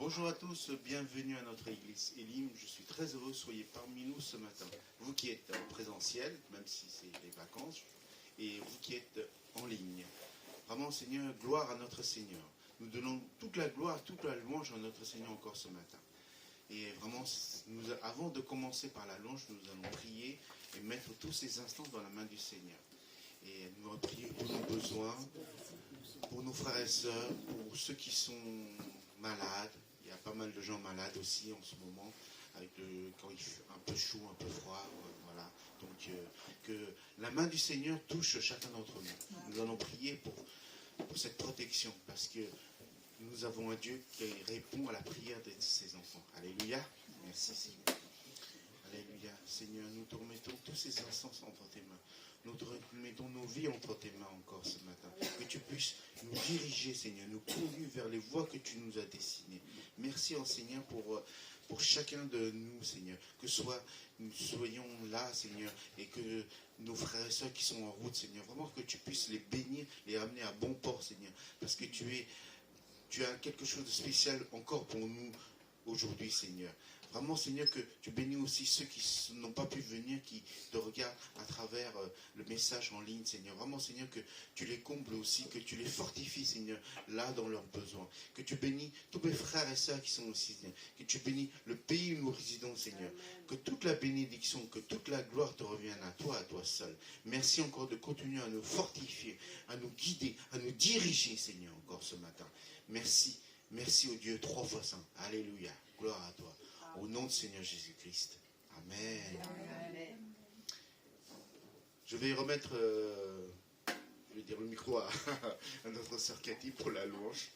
Bonjour à tous, bienvenue à notre église Elim. Je suis très heureux, soyez parmi nous ce matin. Vous qui êtes en présentiel, même si c'est les vacances, et vous qui êtes en ligne. Vraiment, Seigneur, gloire à notre Seigneur. Nous donnons toute la gloire, toute la louange à notre Seigneur encore ce matin. Et vraiment, avant de commencer par la louange, nous allons prier et mettre tous ces instants dans la main du Seigneur. Et nous allons prier pour nos besoins, pour nos frères et sœurs, pour ceux qui sont malades. Il y a pas mal de gens malades aussi en ce moment, avec quand il fait un peu chaud, un peu froid. Voilà. Donc, que la main du Seigneur touche chacun d'entre nous. Nous allons prier pour cette protection, parce que nous avons un Dieu qui répond à la prière de ses enfants. Alléluia. Merci Seigneur. Alléluia. Seigneur, nous te remettons tous ces instants entre tes mains. Nous te remettons nos vies entre tes mains encore ce matin. Que tu puisses nous diriger, Seigneur, nous conduire vers les voies que tu nous as dessinées. Merci, Seigneur, pour chacun de nous, Seigneur. Que nous soyons là, Seigneur, et que nos frères et sœurs qui sont en route, Seigneur, vraiment que tu puisses les bénir, les ramener à bon port, Seigneur. Parce que tu as quelque chose de spécial encore pour nous aujourd'hui, Seigneur. Vraiment, Seigneur, que tu bénis aussi ceux qui n'ont pas pu venir, qui te regardent à travers le message en ligne, Seigneur. Vraiment, Seigneur, que tu les combles aussi, que tu les fortifies, Seigneur, là dans leurs besoins. Que tu bénis tous mes frères et sœurs qui sont aussi, Seigneur. Que tu bénis le pays où nous résidons, Seigneur. Que toute la bénédiction, que toute la gloire te revienne à toi seul. Merci encore de continuer à nous fortifier, à nous guider, à nous diriger, Seigneur, encore ce matin. Merci. Merci au Dieu trois fois saint. Alléluia. Gloire à toi. Au nom de Seigneur Jésus-Christ. Amen. Amen. Je vais remettre le micro à notre sœur Cathy pour la louange.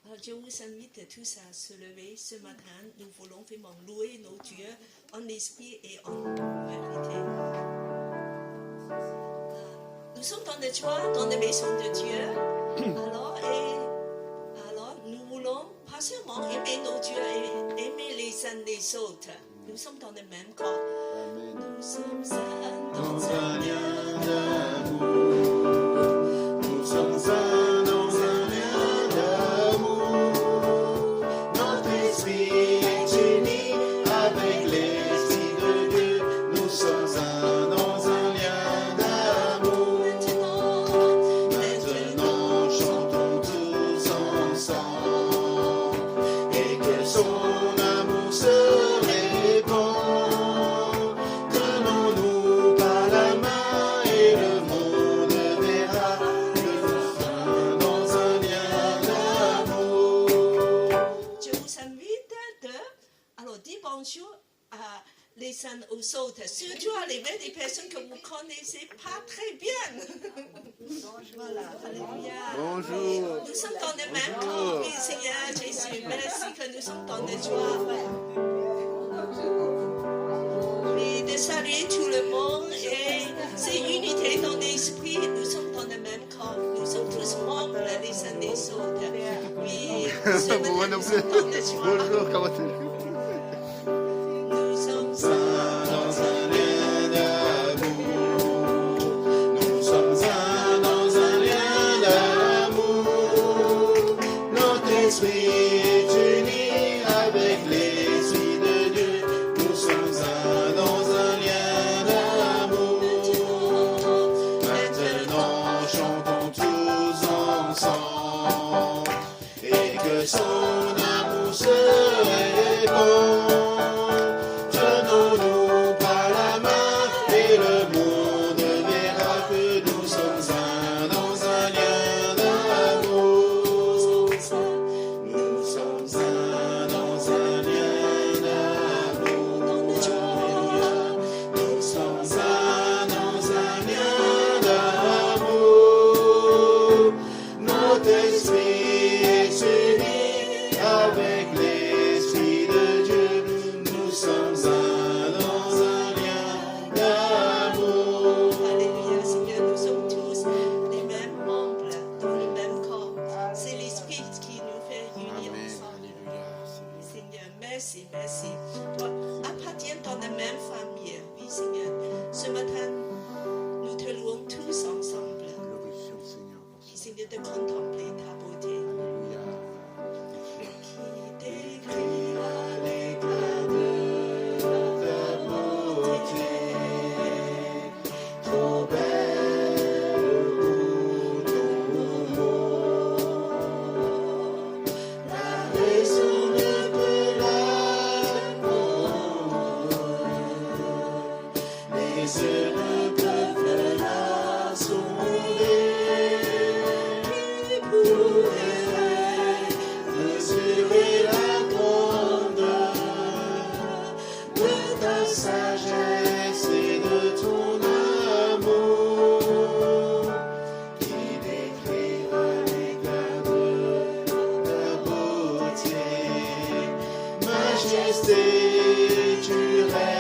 Alors, je vous invite tous à se lever ce matin. Nous voulons vraiment louer nos dieux en esprit et en vérité. Nous sommes dans la joie, dans la maison de Dieu. Alors, nous voulons pas seulement aimer nos dieux et aimer les uns les autres. Nous sommes dans le même corps. Amen. Nous sommes dans un lien d'amour. Nous sommes dans un lien d'amour. Notre esprit est uni avec l'esprit de Dieu. Nous sommes dans un lien d'amour. Maintenant, chantons tous ensemble. Et que son amour se répand. Tenons-nous par la main et le monde verra que nous sommes dans un lien d'amour. Je vous invite alors dire bonjour à les uns aux autres, surtout à les des personnes que vous ne connaissez pas très bien. Voilà, alléluia. Bonjour. Nous sommes dans le même corps, oui, Seigneur Jésus. Merci que nous sommes dans la joie. Oui, de saluer tout le monde et c'est unité dans l'esprit. Nous sommes dans le même corps. Nous sommes tous membres les uns des autres. Oui, ce matin, nous sommes dans la joie. Bonjour, comment allez-vous? Nous sommes Dans un lien d'amour. Nous sommes dans un lien d'amour. Notre esprit est uni avec l'esprit de Dieu. Nous sommes dans un lien d'amour. Maintenant, chantons tous ensemble. Et que son amour se répand. Tenons-nous par la main et le monde verra que nous sommes dans un lien d'amour. Nous sommes dans un lien d'amour. Nous sommes dans un lien d'amour. Notre esprit est uni avec l'esprit de Dieu. Nous sommes dans un lien d'amour. Alléluia, Seigneur, nous sommes tous les mêmes membres dans le même corps. C'est l'Esprit qui nous fait unir ensemble. Seigneur, merci, merci. Toi, appartiens dans la même famille. Oui, Seigneur. Ce matin, nous te louons tous ensemble. Glorifions le Seigneur. Oui, Seigneur, de contempler ta beauté. Alléluia. Qui Je me tiendrai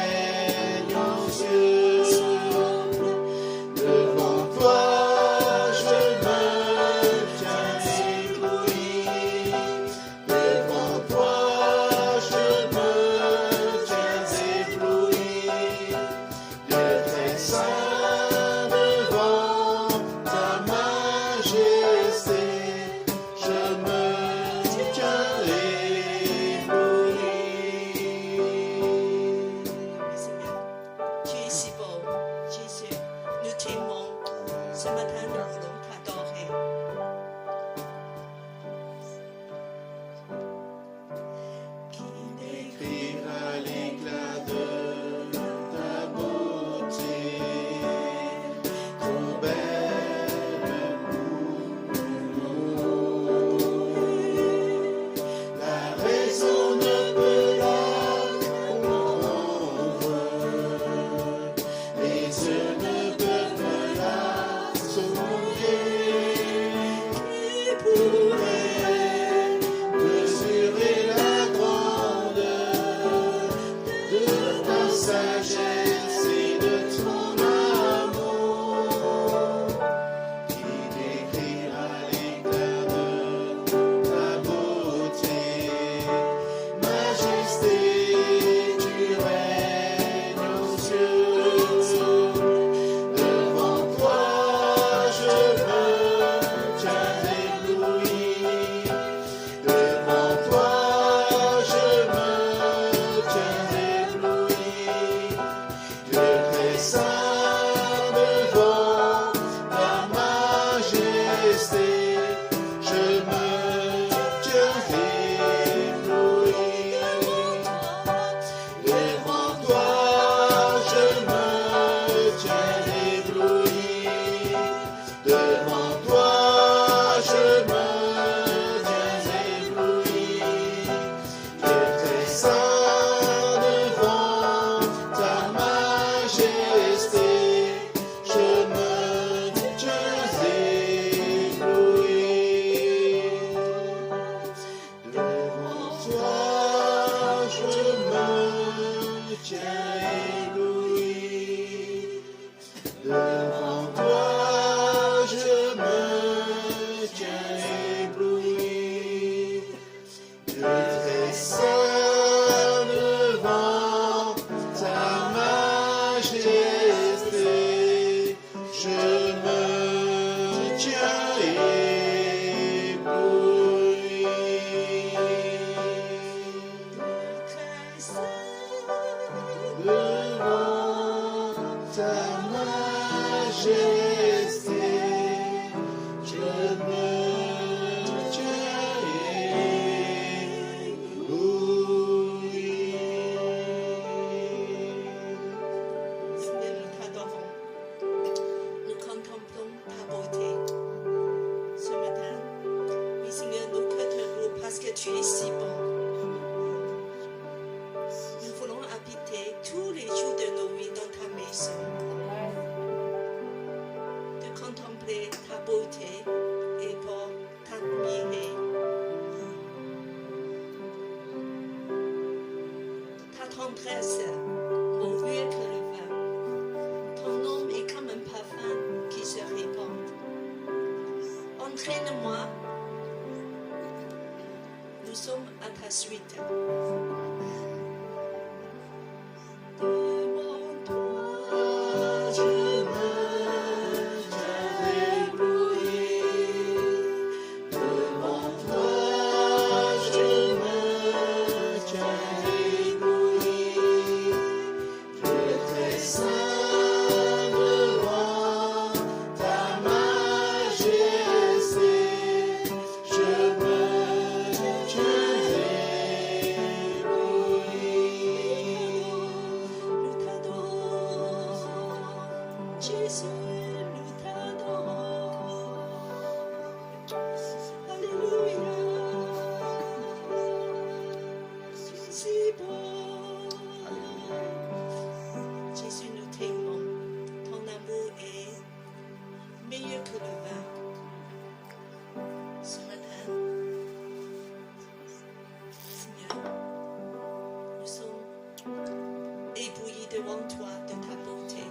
devant toi de ta bonté,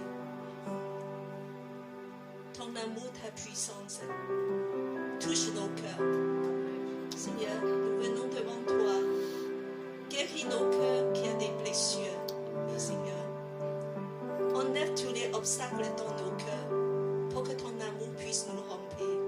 ton amour, ta puissance. Touche nos cœurs. Seigneur, nous venons devant toi. Guéris nos cœurs qui ont des blessures, oui, Seigneur. Enlève tous les obstacles dans nos cœurs pour que ton amour puisse nous remplir.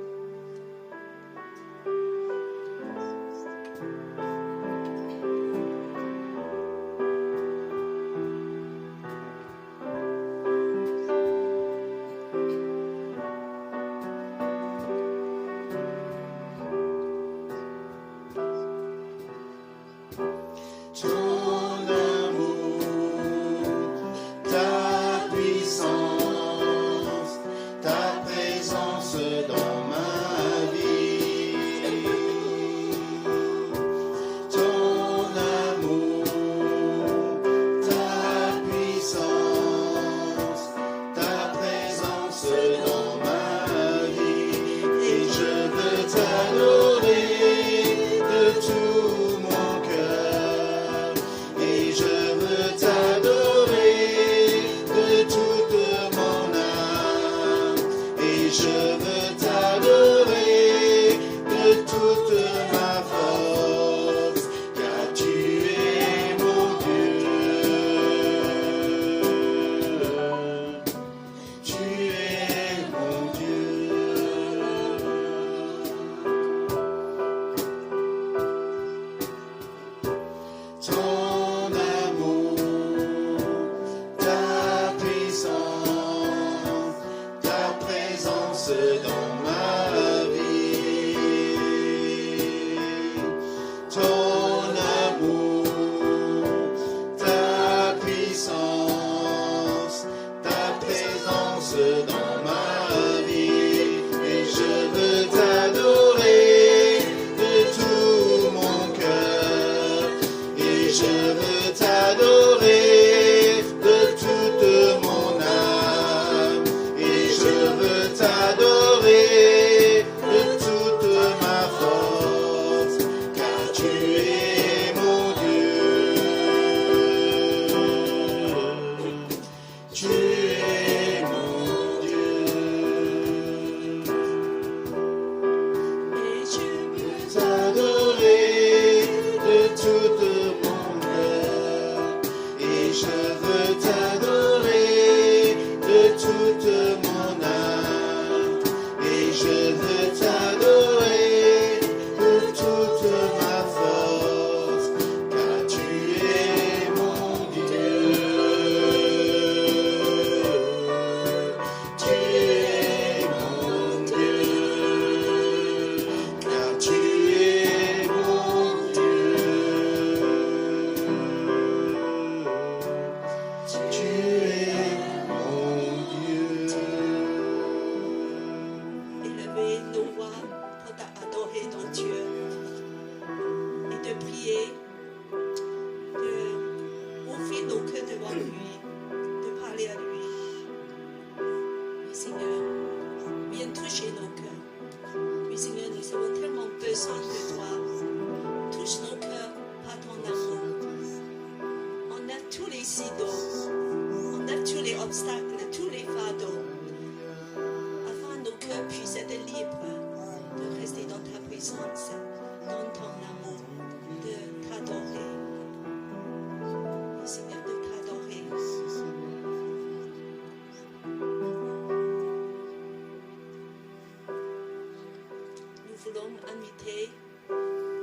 Inviter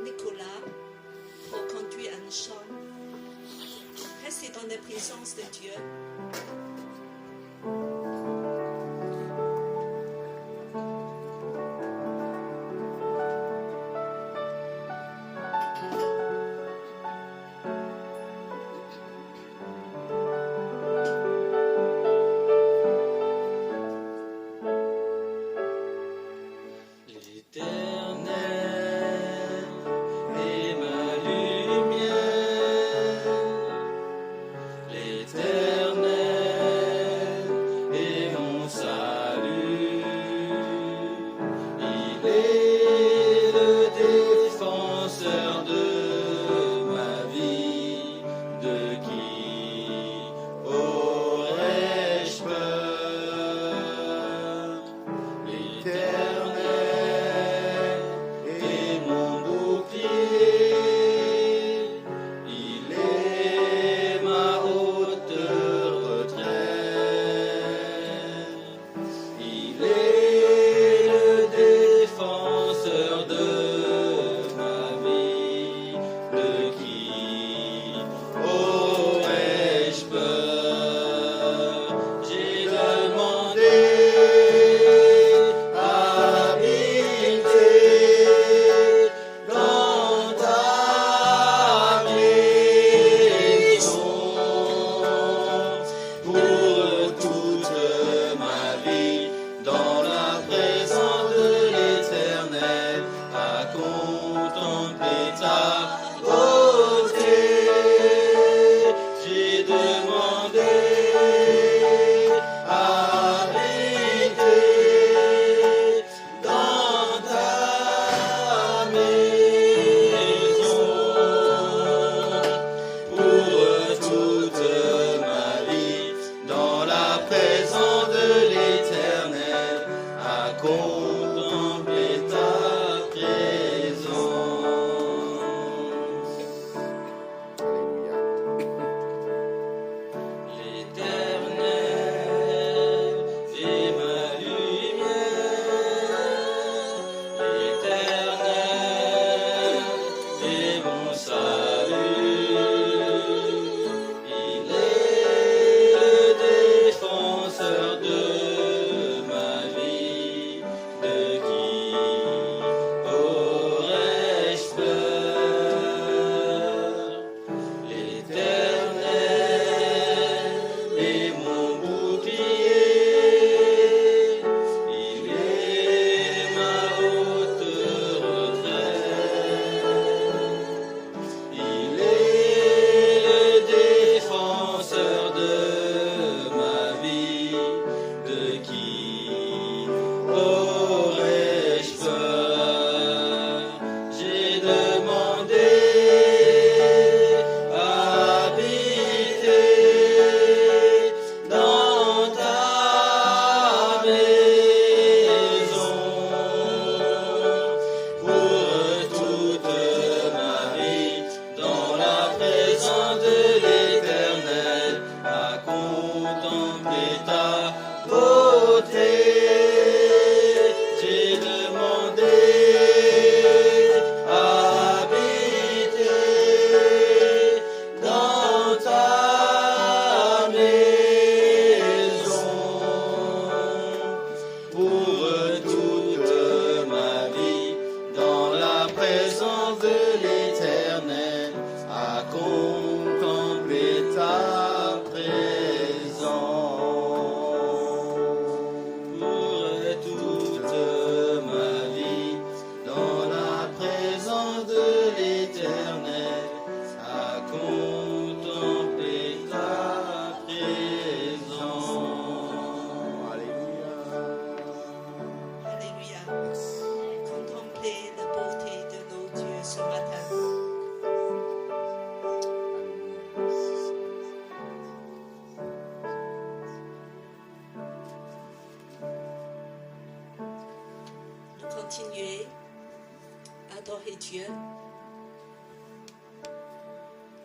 Nicolas pour conduire un chant. Restez dans la présence de Dieu. L'Éternel continuer à adorer Dieu.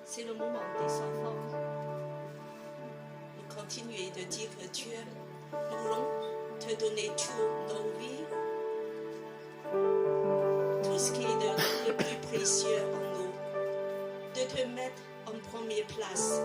C'est le moment des enfants. Nous continuons de dire que Dieu, nous voulons te donner toutes nos vies, tout ce qui est le plus précieux en nous, de te mettre en première place.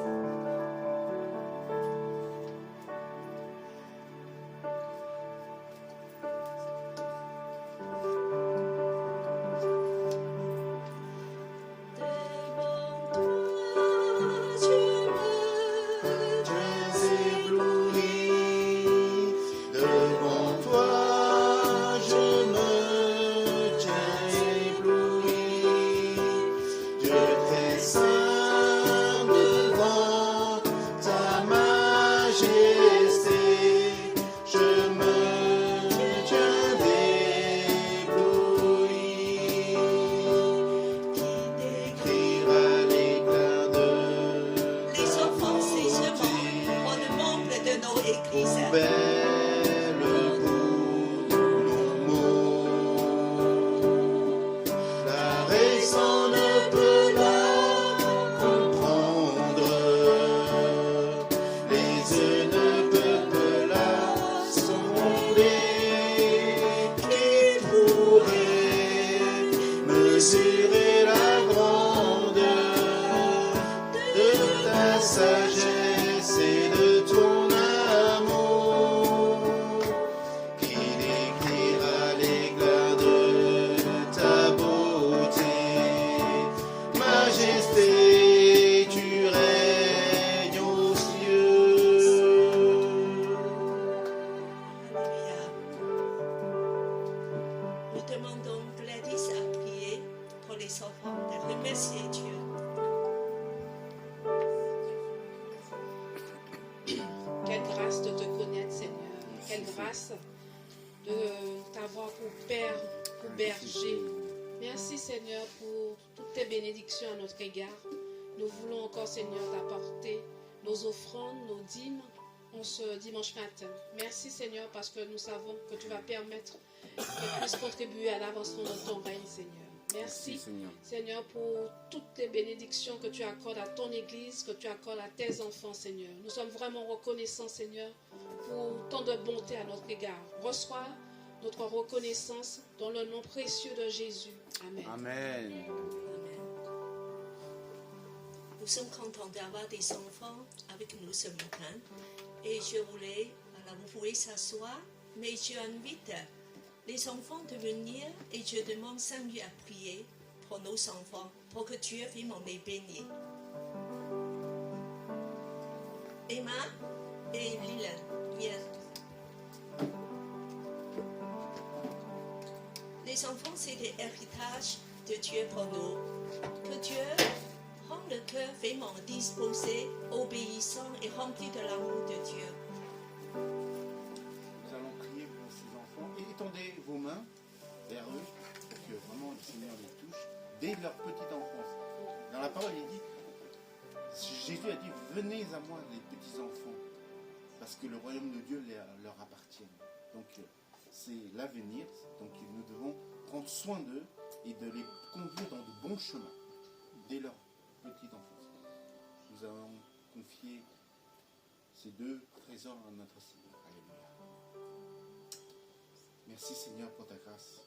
À notre égard. Nous voulons encore, Seigneur, t'apporter nos offrandes, nos dîmes en ce dimanche matin. Merci, Seigneur, parce que nous savons que tu vas permettre qu'on puisse contribuer à l'avancement de ton règne, Seigneur. Merci, Seigneur, pour toutes les bénédictions que tu accordes à ton Église, que tu accordes à tes enfants, Seigneur. Nous sommes vraiment reconnaissants, Seigneur, pour tant de bonté à notre égard. Reçois notre reconnaissance dans le nom précieux de Jésus. Amen. Amen. Nous sommes contents d'avoir des enfants avec nous ce matin. Et je voulais, alors vous pouvez s'asseoir, mais je invite les enfants de venir et je demande Saint-Dieu à prier pour nos enfants, pour que Dieu vraiment les bénisse. Emma et Lilian, viens. Les enfants, c'est des héritages de Dieu pour nous. Que Dieu rend le cœur vraiment disposé, obéissant et rempli de l'amour de Dieu. Nous allons prier pour ces enfants et étendez vos mains vers eux pour que vraiment le Seigneur les touche dès leur petite enfance. Dans la parole, il dit, Jésus a dit, venez à moi les petits enfants, parce que le royaume de Dieu leur appartient. Donc c'est l'avenir, donc nous devons prendre soin d'eux et de les conduire dans de bons chemins dès leur petite enfance. Nous allons confier ces deux trésors à notre Seigneur. Alléluia. Merci Seigneur pour ta grâce.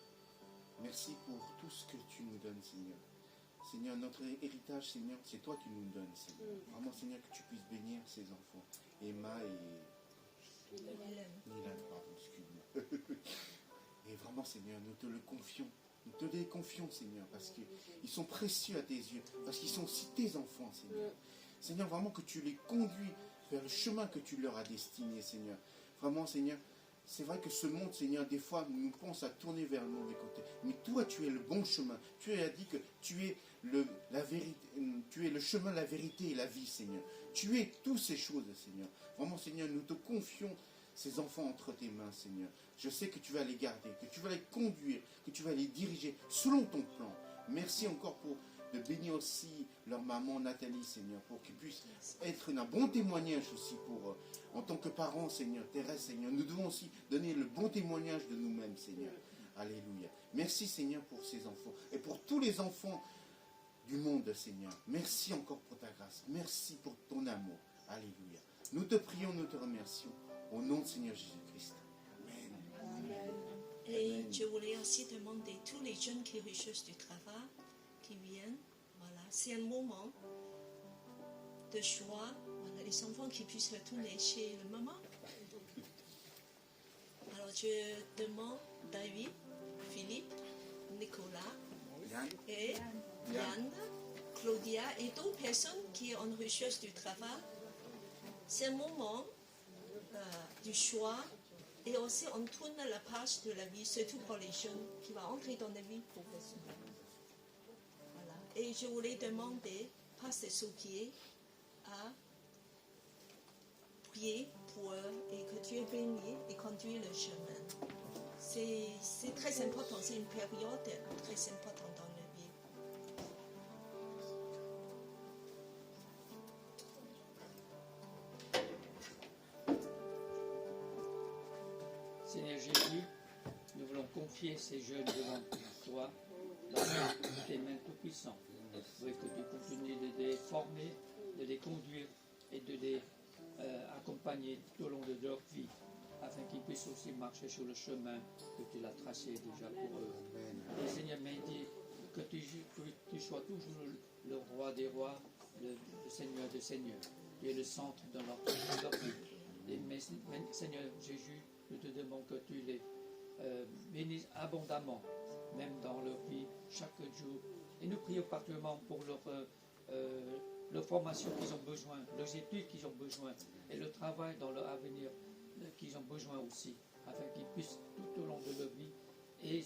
Merci pour tout ce que tu nous donnes, Seigneur. Seigneur, notre héritage, Seigneur, c'est toi qui nous le donnes, Seigneur. Vraiment, Seigneur, que tu puisses bénir ces enfants. Emma et Nilan, pardon, excuse-moi. Et vraiment, Seigneur, nous te le confions. Nous te les confions, Seigneur, parce qu'ils sont précieux à tes yeux, parce qu'ils sont aussi tes enfants, Seigneur. Seigneur, vraiment que tu les conduis vers le chemin que tu leur as destiné, Seigneur. Vraiment, Seigneur, c'est vrai que ce monde, Seigneur, des fois, nous pense à tourner vers le mauvais côté. Mais toi, tu es le bon chemin. Tu as dit que tu es la vérité, tu es le chemin, la vérité et la vie, Seigneur. Tu es toutes ces choses, Seigneur. Vraiment, Seigneur, nous te confions ces enfants entre tes mains, Seigneur. Je sais que tu vas les garder, que tu vas les conduire, que tu vas les diriger selon ton plan. Merci encore pour de bénir aussi leur maman Nathalie, Seigneur, pour qu'ils puissent être un bon témoignage aussi pour, en tant que parents, Seigneur, terrestres, Seigneur. Nous devons aussi donner le bon témoignage de nous-mêmes, Seigneur. Alléluia. Merci Seigneur pour ces enfants et pour tous les enfants du monde, Seigneur. Merci encore pour ta grâce. Merci pour ton amour. Alléluia. Nous te prions, nous te remercions. Au nom de Seigneur Jésus-Christ. Amen. Et je voulais aussi demander tous les jeunes qui recherchent du travail, qui viennent, voilà, c'est un moment de choix, voilà, les enfants qui puissent retourner chez le maman. Alors je demande David, Philippe, Nicolas et Yann, Claudia et d'autres personnes qui ont en recherche du travail. C'est un moment du choix. Et aussi, on tourne la page de la vie, surtout pour les jeunes qui vont entrer dans la vie professionnelle. Voilà. Et je voulais demander, Pasteur Souquier, à prier pour eux et que Dieu bénisse et conduise le chemin. C'est très important, c'est une période très importante dans la vie. Seigneur Jésus, nous voulons confier ces jeunes devant toi, dans tes mains tout-puissantes. Oui, que tu continues de les former, de les conduire et de les accompagner tout au long de leur vie, afin qu'ils puissent aussi marcher sur le chemin que tu l'as tracé déjà pour eux. Et Seigneur, dit que tu sois toujours le roi des rois, le Seigneur des seigneurs. Tu es le centre de leur vie. Et Seigneur Jésus, nous te demandons que tu les bénisses abondamment, même dans leur vie, chaque jour. Et nous prions particulièrement pour leur formation qu'ils ont besoin, leurs études qu'ils ont besoin, et le travail dans leur avenir qu'ils ont besoin aussi, afin qu'ils puissent tout au long de leur vie, et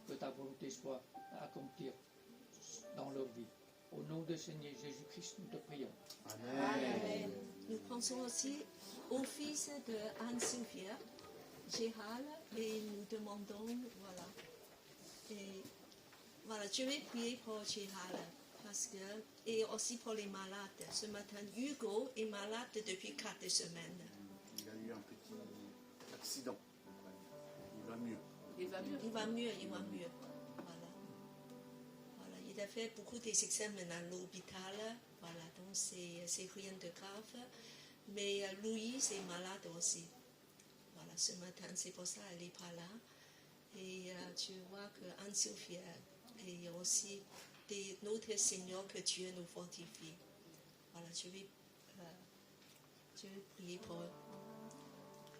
que ta volonté soit accomplie dans leur vie. Au nom de Seigneur Jésus-Christ, nous te prions. Amen. Nous pensons aussi au fils de Anne-Sophia, Gérald, et nous demandons, voilà. Et voilà, je vais prier pour Gérald, parce que, et aussi pour les malades. Ce matin, Hugo est malade depuis 4 semaines. Il a eu un petit accident. Il va mieux. Il va mieux. Voilà. Voilà. Il a fait beaucoup d'examens à l'hôpital. Voilà, donc c'est rien de grave. Mais Louise est malade aussi. Voilà, ce matin, c'est pour ça qu'elle n'est pas là. Et tu vois que Anne-Sophie est aussi notre Seigneur, que Dieu nous fortifie. Voilà, je vais prier pour eux.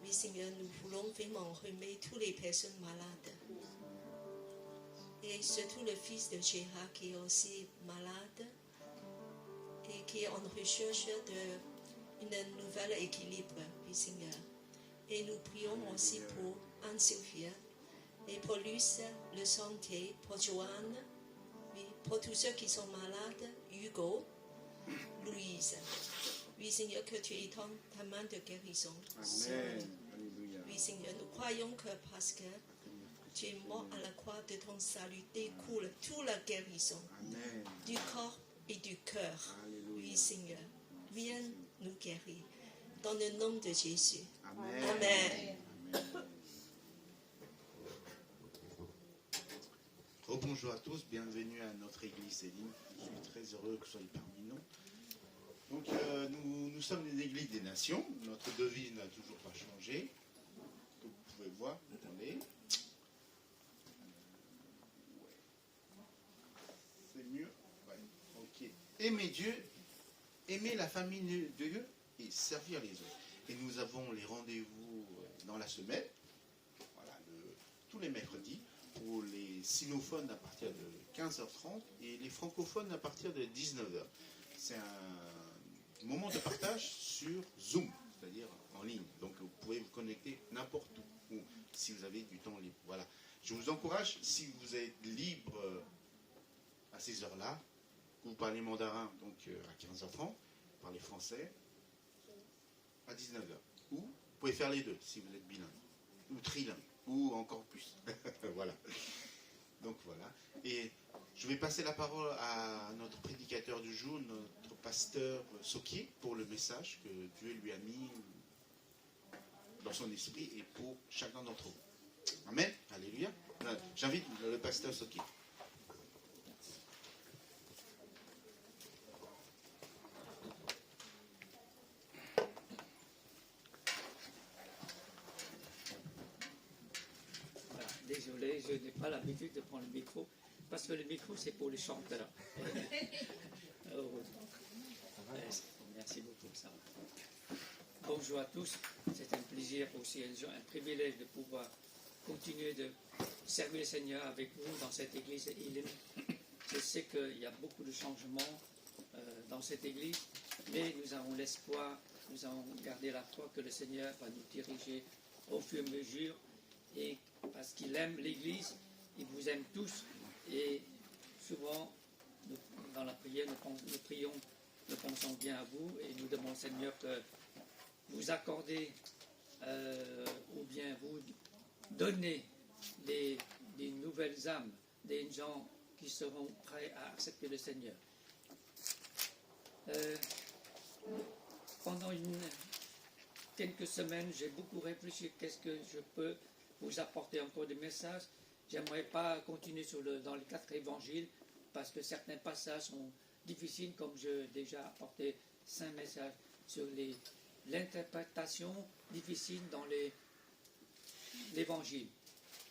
Oui, Seigneur, nous voulons vraiment remettre toutes les personnes malades. Et surtout le fils de Gérard qui est aussi malade et qui est en recherche d'un nouvel équilibre, oui, Seigneur. Et nous prions aussi pour Anne-Sophie et pour Luce, le santé, pour Joanne, oui, pour tous ceux qui sont malades, Hugo, Louise. Oui, Seigneur, que tu étends ta main de guérison. Amen. Alléluia. Oui, Seigneur, nous croyons que parce que tu es mort à la croix, de ton salut découle toute la guérison. Amen. Du corps et du cœur. Alléluia. Oui, Seigneur, viens nous guérir. Dans le nom de Jésus. Amen. Amen. Amen. Rebonjour à tous, bienvenue à notre église Céline. Je suis très heureux que vous soyez parmi nous. Donc nous sommes une église des nations, notre devise n'a toujours pas changé. Comme vous pouvez voir, attendez. C'est mieux. Ouais. Ok. Aimer Dieu, aimer la famille de Dieu et servir les autres. Et nous avons les rendez-vous dans la semaine, voilà, tous les mercredis, pour les sinophones à partir de 15h30 et les francophones à partir de 19h. C'est un moment de partage sur Zoom, c'est-à-dire en ligne. Donc vous pouvez vous connecter n'importe où, si vous avez du temps libre. Voilà. Je vous encourage, si vous êtes libre à ces heures-là, que vous parlez mandarin, donc à 15h30, vous parlez français à 19h. Ou vous pouvez faire les deux, si vous êtes bilingue, ou trilingue, ou encore plus. Voilà. Donc voilà. Et je vais passer la parole à notre prédicateur du jour, notre pasteur Souquier, pour le message que Dieu lui a mis dans son esprit et pour chacun d'entre vous. Amen. Alléluia. J'invite le pasteur Soki. Voilà. Désolé, je n'ai pas l'habitude de prendre le micro, parce que le micro, c'est pour les chanteurs. Heureusement. Merci beaucoup, ça. Bonjour à tous. C'est un plaisir aussi, un privilège de pouvoir continuer de servir le Seigneur avec vous dans cette église Elim. Je sais qu'il y a beaucoup de changements dans cette église, mais nous avons l'espoir, nous avons gardé la foi que le Seigneur va nous diriger au fur et à mesure, et parce qu'il aime l'église, il vous aime tous, et souvent, dans la prière, nous prions, nous pensons bien à vous, et nous demandons au Seigneur que vous accordez ou bien vous donnez des nouvelles âmes, des gens qui seront prêts à accepter le Seigneur. Pendant quelques semaines, j'ai beaucoup réfléchi qu'est-ce que je peux vous apporter encore des messages. J'aimerais pas continuer dans les 4 évangiles parce que certains passages sont difficiles, comme j'ai déjà apporté 5 messages sur l'interprétation difficile dans l'évangile.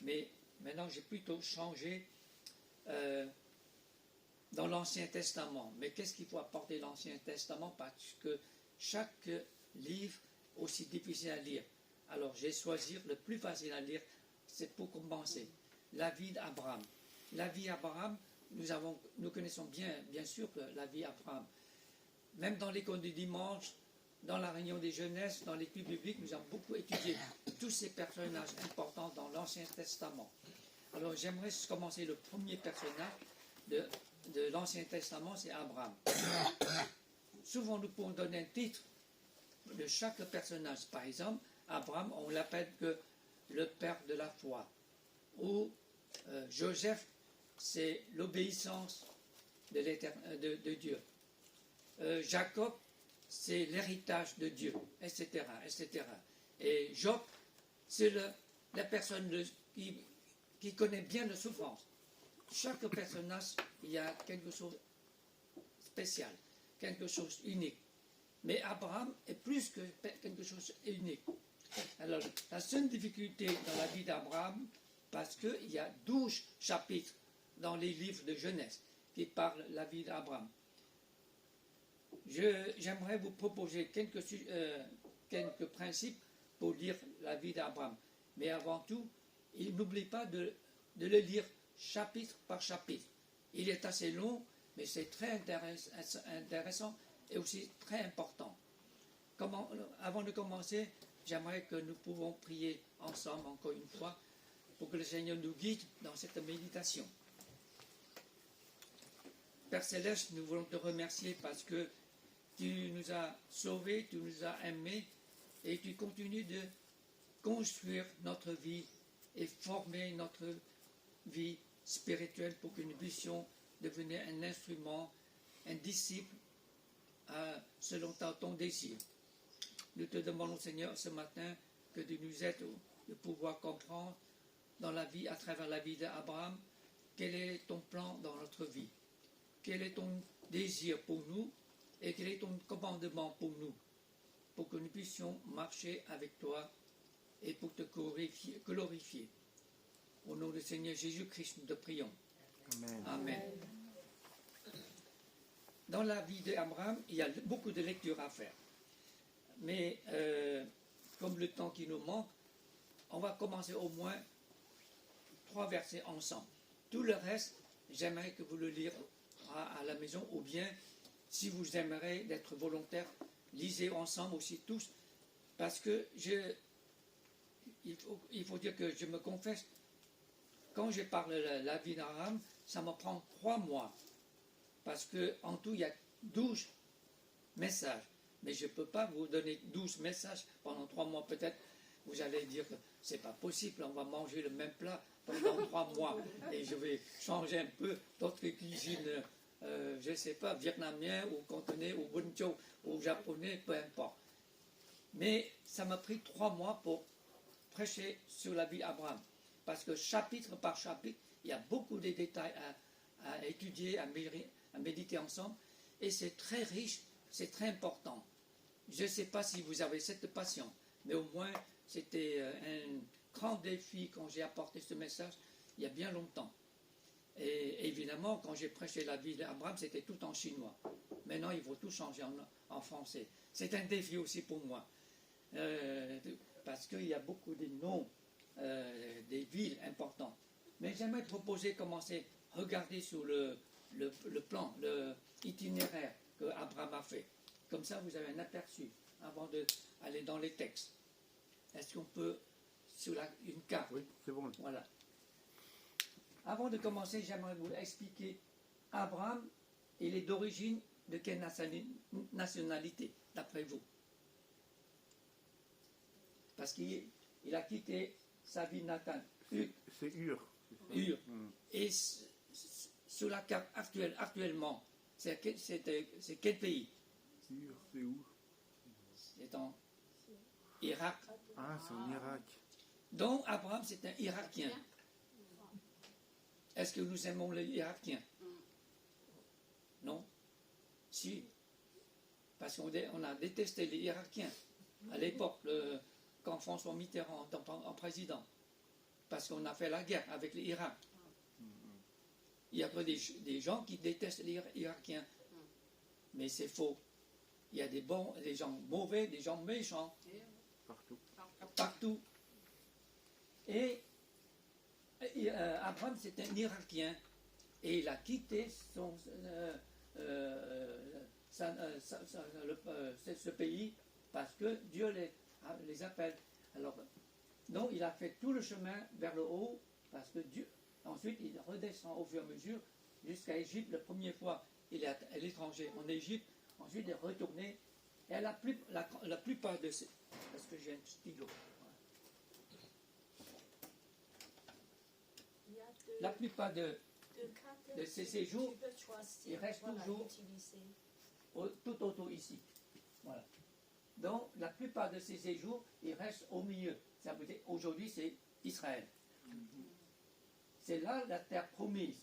Mais maintenant, j'ai plutôt changé dans l'Ancien Testament. Mais qu'est-ce qu'il faut apporter dans l'Ancien Testament? Parce que chaque livre est aussi difficile à lire. Alors, j'ai choisi le plus facile à lire, c'est pour commencer, la vie d'Abraham. La vie d'Abraham, nous connaissons bien sûr la vie d'Abraham. Même dans l'école du dimanche, dans la réunion des jeunesses, dans l'étude biblique, nous avons beaucoup étudié tous ces personnages importants dans l'Ancien Testament. Alors j'aimerais commencer le premier personnage de l'Ancien Testament, c'est Abraham. Souvent nous pouvons donner un titre de chaque personnage. Par exemple, Abraham, on l'appelle que le père de la foi. Ou Joseph, c'est l'obéissance de Dieu. Jacob, c'est l'héritage de Dieu, etc., etc. Et Job, c'est la personne qui connaît bien la souffrance. Chaque personnage, il y a quelque chose de spécial, quelque chose unique. Mais Abraham est plus que quelque chose d'unique. Alors, la seule difficulté dans la vie d'Abraham, parce qu'il y a 12 chapitres dans les livres de Genèse qui parlent de la vie d'Abraham. J'aimerais vous proposer quelques principes pour lire la vie d'Abraham. Mais avant tout, n'oubliez pas de le lire chapitre par chapitre. Il est assez long, mais c'est très intéressant et aussi très important. Avant de commencer, j'aimerais que nous pouvons prier ensemble encore une fois pour que le Seigneur nous guide dans cette méditation. Père Céleste, nous voulons te remercier parce que tu nous as sauvés, tu nous as aimés et tu continues de construire notre vie et former notre vie spirituelle pour que nous puissions devenir un instrument, un disciple selon ton désir. Nous te demandons, Seigneur, ce matin que tu nous aides de pouvoir comprendre à travers la vie d'Abraham, quel est ton plan dans notre vie, quel est ton désir pour nous et quel est ton commandement pour nous, pour que nous puissions marcher avec toi et pour te glorifier. Au nom du Seigneur Jésus-Christ, nous te prions. Amen. Amen. Dans la vie d'Abraham, il y a beaucoup de lectures à faire. Mais comme le temps qui nous manque, on va commencer au moins 3 versets ensemble. Tout le reste, j'aimerais que vous le lirez à la maison, ou bien, si vous aimeriez d'être volontaire, lisez ensemble aussi tous, parce que il faut dire que je me confesse, quand je parle de la vie d'Abraham, ça me prend 3 mois, parce qu'en tout, il y a 12 messages. Mais je ne peux pas vous donner 12 messages pendant 3 mois. Peut-être vous allez dire que ce n'est pas possible, on va manger le même plat pendant 3 mois. Et je vais changer un peu d'autres cuisines, je ne sais pas, vietnamien ou cantonais ou buncho ou japonais, peu importe. Mais ça m'a pris 3 mois pour prêcher sur la vie d'Abraham. parce que chapitre par chapitre, il y a beaucoup de détails à étudier, à méditer ensemble, et c'est très riche, c'est très important. Je ne sais pas si vous avez cette passion, mais au moins c'était un grand défi quand j'ai apporté ce message il y a bien longtemps. Et évidemment, quand j'ai prêché la vie d'Abraham, c'était tout en chinois. Maintenant, il faut tout changer en français. C'est un défi aussi pour moi, parce qu'il y a beaucoup de noms des villes importantes. Mais j'aimerais te proposer, commencer, regarder sur le plan, l'itinéraire que Abraham a fait. Comme ça, vous avez un aperçu avant d'aller dans les textes. Est-ce qu'on peut, sur une carte? Oui, c'est bon. Voilà. Avant de commencer, j'aimerais vous expliquer Abraham, il est d'origine de quelle nationalité, d'après vous? Parce qu'il a quitté sa vie natale. C'est Ur. Ur. Et sur la carte actuellement, c'est quel pays? Ur, c'est où? C'est en Irak. Ah, c'est en Irak. Donc Abraham, c'est un Irakien. Est-ce que nous aimons les Irakiens? Non? Si. Parce qu'on a détesté les Irakiens à l'époque, quand François Mitterrand était en président. Parce qu'on a fait la guerre avec l'Irak. Il y a que des gens qui détestent les Irakiens. Mais c'est faux. Il y a des gens mauvais, des gens méchants. Partout. Et Abraham, c'est un Irakien. Et il a quitté ce pays parce que Dieu les appelle. Alors, donc, il a fait tout le chemin vers le haut parce que Dieu. Ensuite, il redescend au fur et à mesure jusqu'à Égypte. La première fois, il est à l'étranger, en Égypte. Ensuite, il est retourné. Et la plupart de ces. Parce que j'ai un stylo. La plupart de ces séjours, il reste toujours tout autour ici. Voilà. Donc, la plupart de ces séjours, il reste au milieu. Ça veut dire, aujourd'hui, c'est Israël. C'est là la terre promise.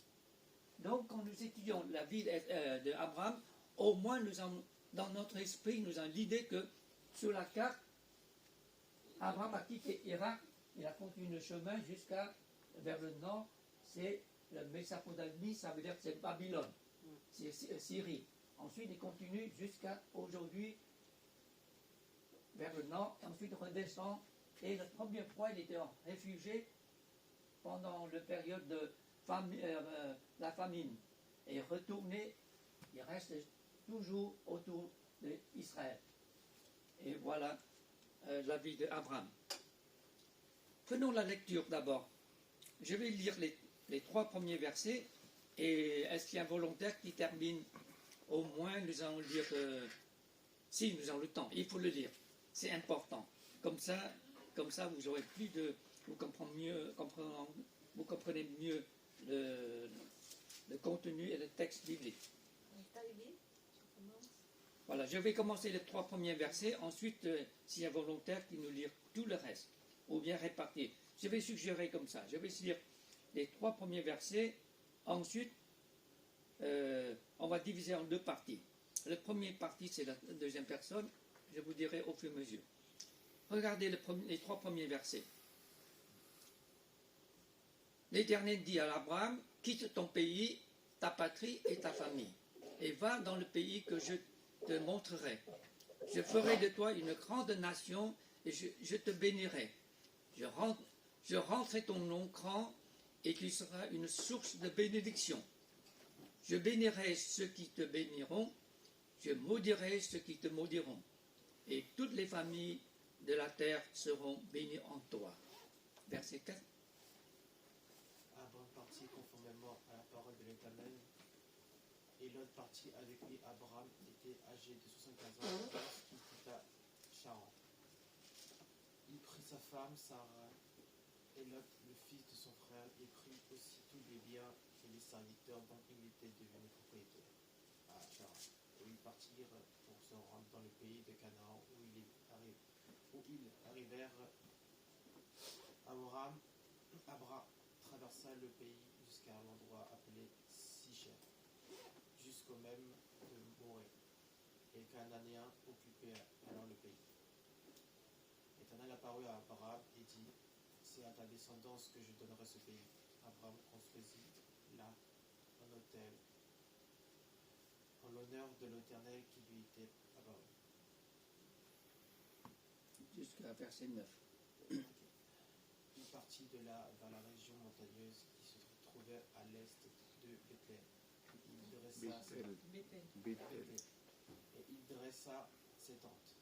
Donc, quand nous étudions la vie d'Abraham, au moins, dans notre esprit, nous avons l'idée que sur la carte, Abraham a quitté Irak, il a continué le chemin jusqu'à vers le nord, c'est la Mésopotamie, ça veut dire que c'est Babylone, c'est Syrie. Ensuite, il continue jusqu'à aujourd'hui vers le nord, et ensuite redescend. Et la première fois, il était réfugié pendant la période de la famine. Et retourné, il reste toujours autour d'Israël. Et voilà la vie d'Abraham. Prenons la lecture d'abord. Je vais lire les 3 premiers versets. Et est-ce qu'il y a un volontaire qui termine? Au moins, nous allons lire. Si, nous avons le temps. Il faut le lire. C'est important. Comme ça, vous aurez plus de. Vous comprenez mieux le contenu et le texte biblique. Voilà, je vais commencer les 3 premiers versets. Ensuite, s'il y a un volontaire qui nous lire tout le reste, ou bien répartir. Je vais suggérer comme ça. Je vais lire les 3 premiers versets. Ensuite, on va diviser en 2 parties. La première partie, c'est la deuxième personne. Je vous dirai au fur et à mesure. Regardez les 3 premiers versets. L'Éternel dit à Abraham, quitte ton pays, ta patrie et ta famille, et va dans le pays que je te montrerai. Je ferai de toi une grande nation et je te bénirai. Je rendrai ton nom grand et tu seras une source de bénédiction. Je bénirai ceux qui te béniront, je maudirai ceux qui te maudiront, et toutes les familles de la terre seront bénies en toi. Verset 4. Abraham partit conformément à la parole de l'Éternel, et l'autre partit avec lui. Abraham était âgé de 75 ans lorsqu'il quitta Charan. Il prit sa femme Sarah et Lot, le fils de son frère, et prit aussi tous les biens et les serviteurs dont il était devenu propriétaire à Charan. Et ils partirent pour se rendre dans le pays de Canaan où ils arrivèrent. Abraham traversa le pays jusqu'à un endroit appelé Sichem, jusqu'au même de Morée. Et les Cananéens occupaient alors le pays. L'Éternel apparut à Abraham et dit, c'est à ta descendance que je donnerai ce pays. Abraham construisit là un autel en l'honneur de l'Éternel qui lui était apparu. Jusqu'à verset 9. Il partit de là vers la région montagneuse qui se trouvait à l'est de Bethléem. Et il dressa ses tentes.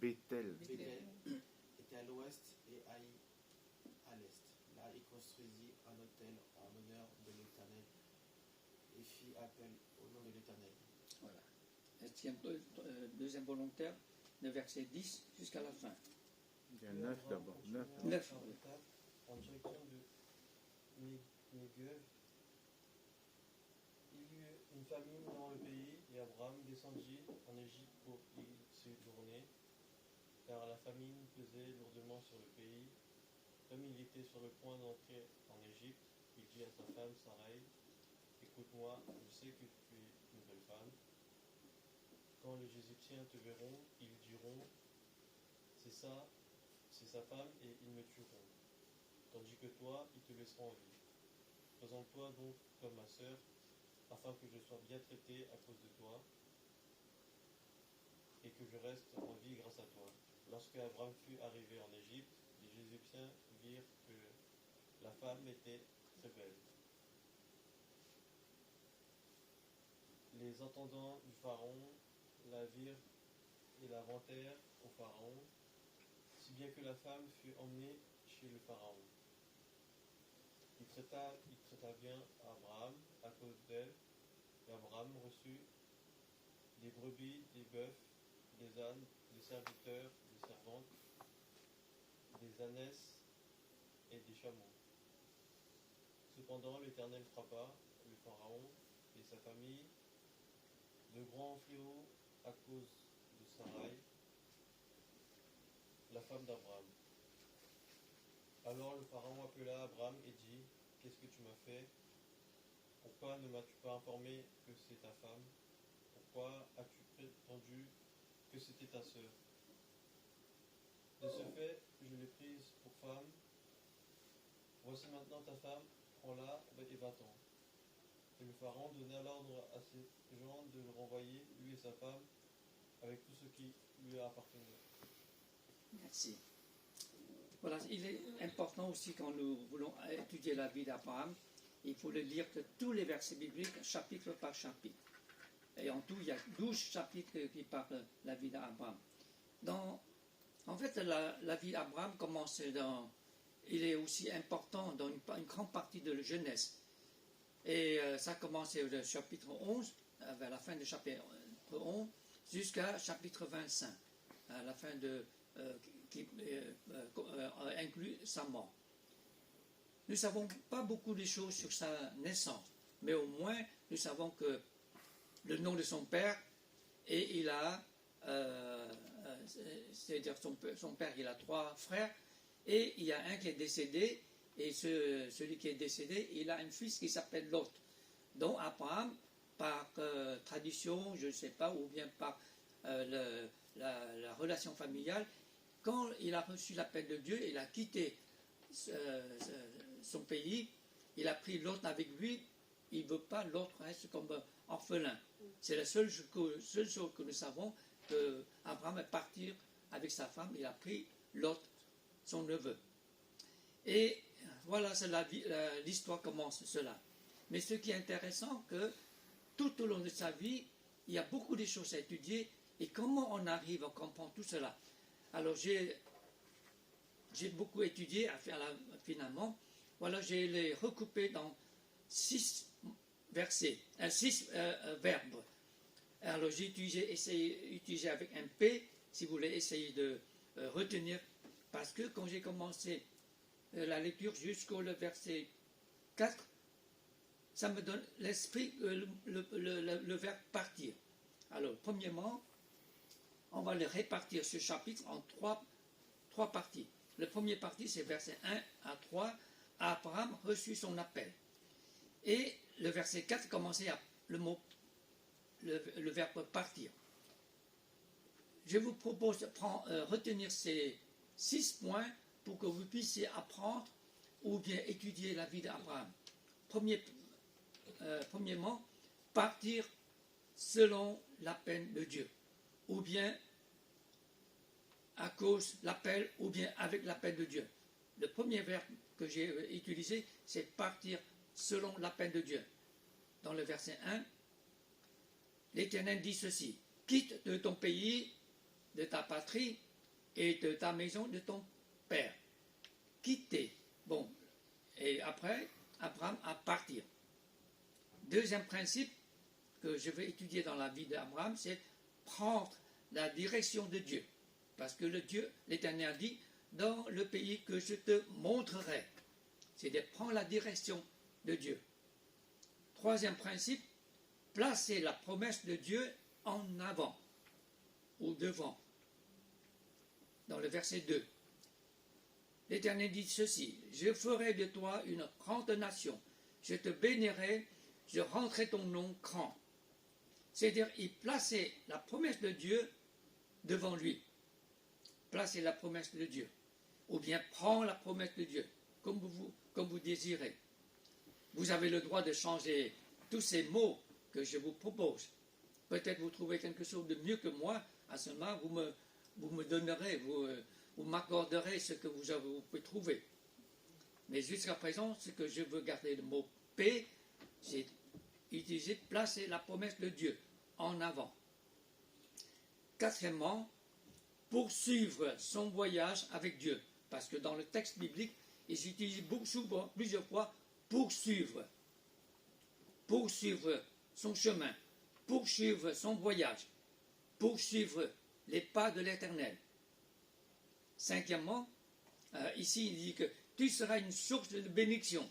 Bethel. Bethel était à l'ouest et Haï à l'est. Là, il construisit un autel en honneur de l'Éternel et fit appel au nom de l'Éternel. Voilà. Deuxième volontaire, de verset 10 jusqu'à la fin. Il y a 9 d'abord. 9. En direction de Négev, il y eut une famine dans le pays et Abraham descendit en Égypte pour y séjourner, car la famine pesait lourdement sur le pays. Comme il était sur le point d'entrer en Égypte, il dit à sa femme Sarai, écoute-moi, je sais que tu es une belle femme. Quand les Égyptiens te verront, ils diront, c'est sa femme et ils me tueront. Tandis que toi, ils te laisseront en vie. Présente-toi donc comme ma sœur, afin que je sois bien traité à cause de toi, et que je reste en vie grâce à toi. Lorsque Abraham fut arrivé en Égypte, les Égyptiens virent que la femme était très belle. Les intendants du Pharaon la virent et la vantèrent au Pharaon, si bien que la femme fut emmenée chez le Pharaon. Il traita bien Abraham à cause d'elle, et Abraham reçut des brebis, des bœufs, des ânes, des serviteurs, des servantes, des ânesses et des chameaux. Cependant, l'Éternel frappa le Pharaon et sa famille de grands fléaux à cause de Sarai, la femme d'Abraham. Alors le Pharaon appela Abraham et dit, qu'est-ce que tu m'as fait? Pourquoi ne m'as-tu pas informé que c'est ta femme? Pourquoi as-tu prétendu que c'était ta sœur? De ce fait, je l'ai prise pour femme. Voici maintenant ta femme, prends-la et va-t'en. Et le Pharaon donna l'ordre à ses gens de le renvoyer, lui et sa femme, avec tout ce qui lui appartenait. Merci. Voilà, il est important aussi quand nous voulons étudier la vie d'Abraham, il faut le lire que tous les versets bibliques, chapitre par chapitre. Et en tout, il y a 12 chapitres qui parlent de la vie d'Abraham. En fait, la vie d'Abraham commence il est aussi important dans une grande partie de la Genèse. Et ça commence au chapitre 11, vers la fin du chapitre 11, jusqu'à chapitre 25, à la fin qui inclut sa mort. Nous ne savons pas beaucoup de choses sur sa naissance, mais au moins nous savons que le nom de son père, et il a, c'est-à-dire son père, il a 3 frères, et il y a un qui est décédé, et celui qui est décédé, il a un fils qui s'appelle Lot, dont Abraham, par tradition, je ne sais pas, ou bien par la relation familiale, quand il a reçu l'appel de Dieu, il a quitté son pays, il a pris Lot avec lui, il ne veut pas l'autre reste comme orphelin. C'est la seule chose que nous savons, qu'Abraham est parti avec sa femme, il a pris Lot, son neveu. Et voilà, l'histoire commence cela. Mais ce qui est intéressant, que tout au long de sa vie, il y a beaucoup de choses à étudier, et comment on arrive à comprendre tout cela. Alors j'ai beaucoup étudié, finalement, voilà, je l'ai recoupé dans 6 versets, 6 verbes. Alors j'ai essayé d'utiliser avec un P, si vous voulez essayer de retenir, parce que quand j'ai commencé la lecture jusqu'au verset 4, ça me donne l'esprit, le verbe partir. Alors, premièrement, on va le répartir ce chapitre en 3 parties. Le premier parti, c'est verset 1 à 3. Abraham reçut son appel. Et le verset 4 commençait à le verbe partir. Je vous propose de retenir ces 6 points pour que vous puissiez apprendre ou bien étudier la vie d'Abraham. Premièrement, partir selon l'appel de Dieu, ou bien à cause de l'appel, ou bien avec l'appel de Dieu. Le premier verbe que j'ai utilisé, c'est partir selon l'appel de Dieu. Dans le verset 1, l'Éternel dit ceci: quitte de ton pays, de ta patrie et de ta maison de ton père. Quitter. Bon, et après, Abraham a partir. Deuxième principe que je vais étudier dans la vie d'Abraham, c'est prendre la direction de Dieu. Parce que l'Éternel a dit, dans le pays que je te montrerai, c'est de prendre la direction de Dieu. Troisième principe, placer la promesse de Dieu en avant ou devant. Dans le verset 2, l'Éternel dit ceci: je ferai de toi une grande nation, je te bénirai, je rendrai ton nom grand. C'est-à-dire, il plaçait la promesse de Dieu devant lui. Placer la promesse de Dieu. Ou bien prendre la promesse de Dieu, comme vous désirez. Vous avez le droit de changer tous ces mots que je vous propose. Peut-être vous trouvez quelque chose de mieux que moi. À ce moment, vous me donnerez, vous m'accorderez ce que vous pouvez trouver. Mais jusqu'à présent, ce que je veux garder, le mot paix, c'est utiliser, placer la promesse de Dieu en avant. Quatrièmement, poursuivre son voyage avec Dieu. Parce que dans le texte biblique, ils utilisent plusieurs fois poursuivre. Poursuivre son chemin. Poursuivre son voyage. Poursuivre les pas de l'Éternel. Cinquièmement, ici il dit que tu seras une source de bénédiction.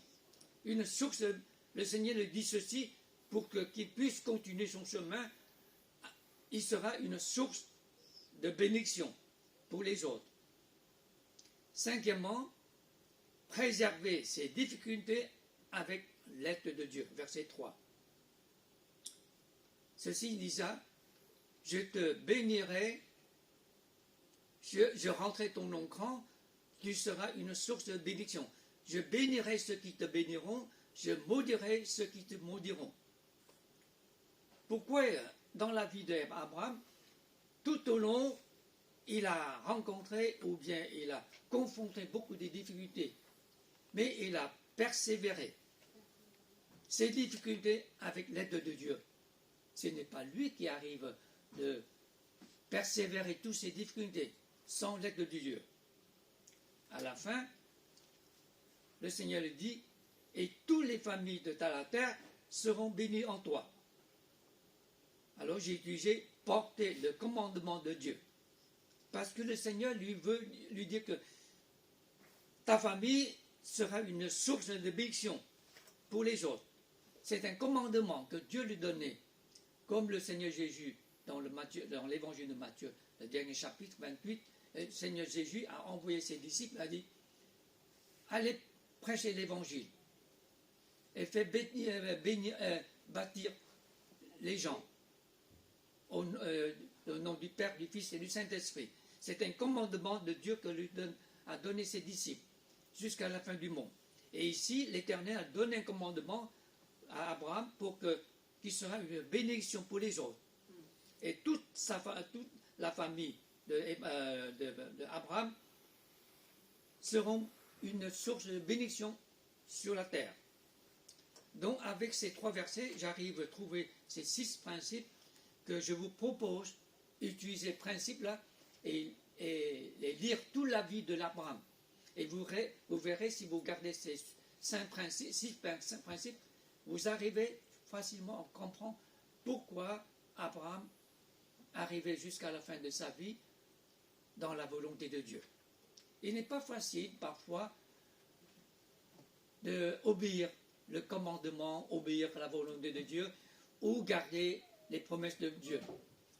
Une source, le Seigneur le dit ceci, pour qu'il puisse continuer son chemin, il sera une source de bénédiction pour les autres. Cinquièmement, préserver ses difficultés avec l'aide de Dieu. Verset 3. Ceci dit ça: je te bénirai, je rendrai ton nom grand, tu seras une source de bénédiction. Je bénirai ceux qui te béniront, je maudirai ceux qui te maudiront. Pourquoi dans la vie d'Abraham, tout au long, il a rencontré ou bien il a confronté beaucoup de difficultés, mais il a persévéré. Ces difficultés avec l'aide de Dieu. Ce n'est pas lui qui arrive de persévérer toutes ces difficultés sans l'aide de Dieu. À la fin, le Seigneur lui dit: et toutes les familles de ta terre seront bénies en toi. Alors j'ai utilisé porter le commandement de Dieu. Parce que le Seigneur lui dit que ta famille sera une source de bénédiction pour les autres. C'est un commandement que Dieu lui donnait, comme le Seigneur Jésus dans l'évangile de Matthieu, le dernier chapitre 28, le Seigneur Jésus a envoyé ses disciples, a dit: allez prêcher l'évangile et faites bâtir les gens au nom du Père, du Fils et du Saint-Esprit. C'est un commandement de Dieu que lui a donné ses disciples jusqu'à la fin du monde. Et ici, l'Éternel a donné un commandement à Abraham pour qu'il sera une bénédiction pour les autres. Et toute la famille d'Abraham seront une source de bénédiction sur la terre. Donc avec ces 3 versets, j'arrive à trouver ces 6 principes que je vous propose d'utiliser ces principes-là et lire toute la vie de l'Abraham. Et vous verrez, si vous gardez ces 6 principes, vous arrivez facilement à comprendre pourquoi Abraham arrivait jusqu'à la fin de sa vie dans la volonté de Dieu. Il n'est pas facile parfois d'obéir le commandement, obéir à la volonté de Dieu ou garder les promesses de Dieu.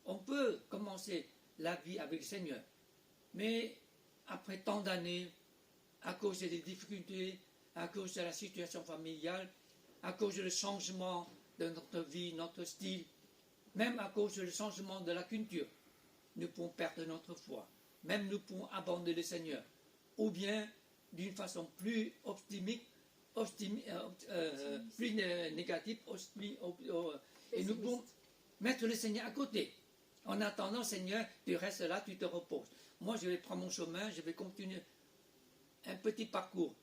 On peut commencer la vie avec le Seigneur, mais après tant d'années, à cause des difficultés, à cause de la situation familiale, à cause du changement de notre vie, notre style, même à cause du changement de la culture, nous pouvons perdre notre foi. Même nous pouvons abandonner le Seigneur. Ou bien, d'une façon plus optimiste, plus négative, et nous pouvons mettre le Seigneur à côté. En attendant, Seigneur, tu restes là, tu te reposes. Moi, je vais prendre mon chemin, je vais continuer un petit parcours.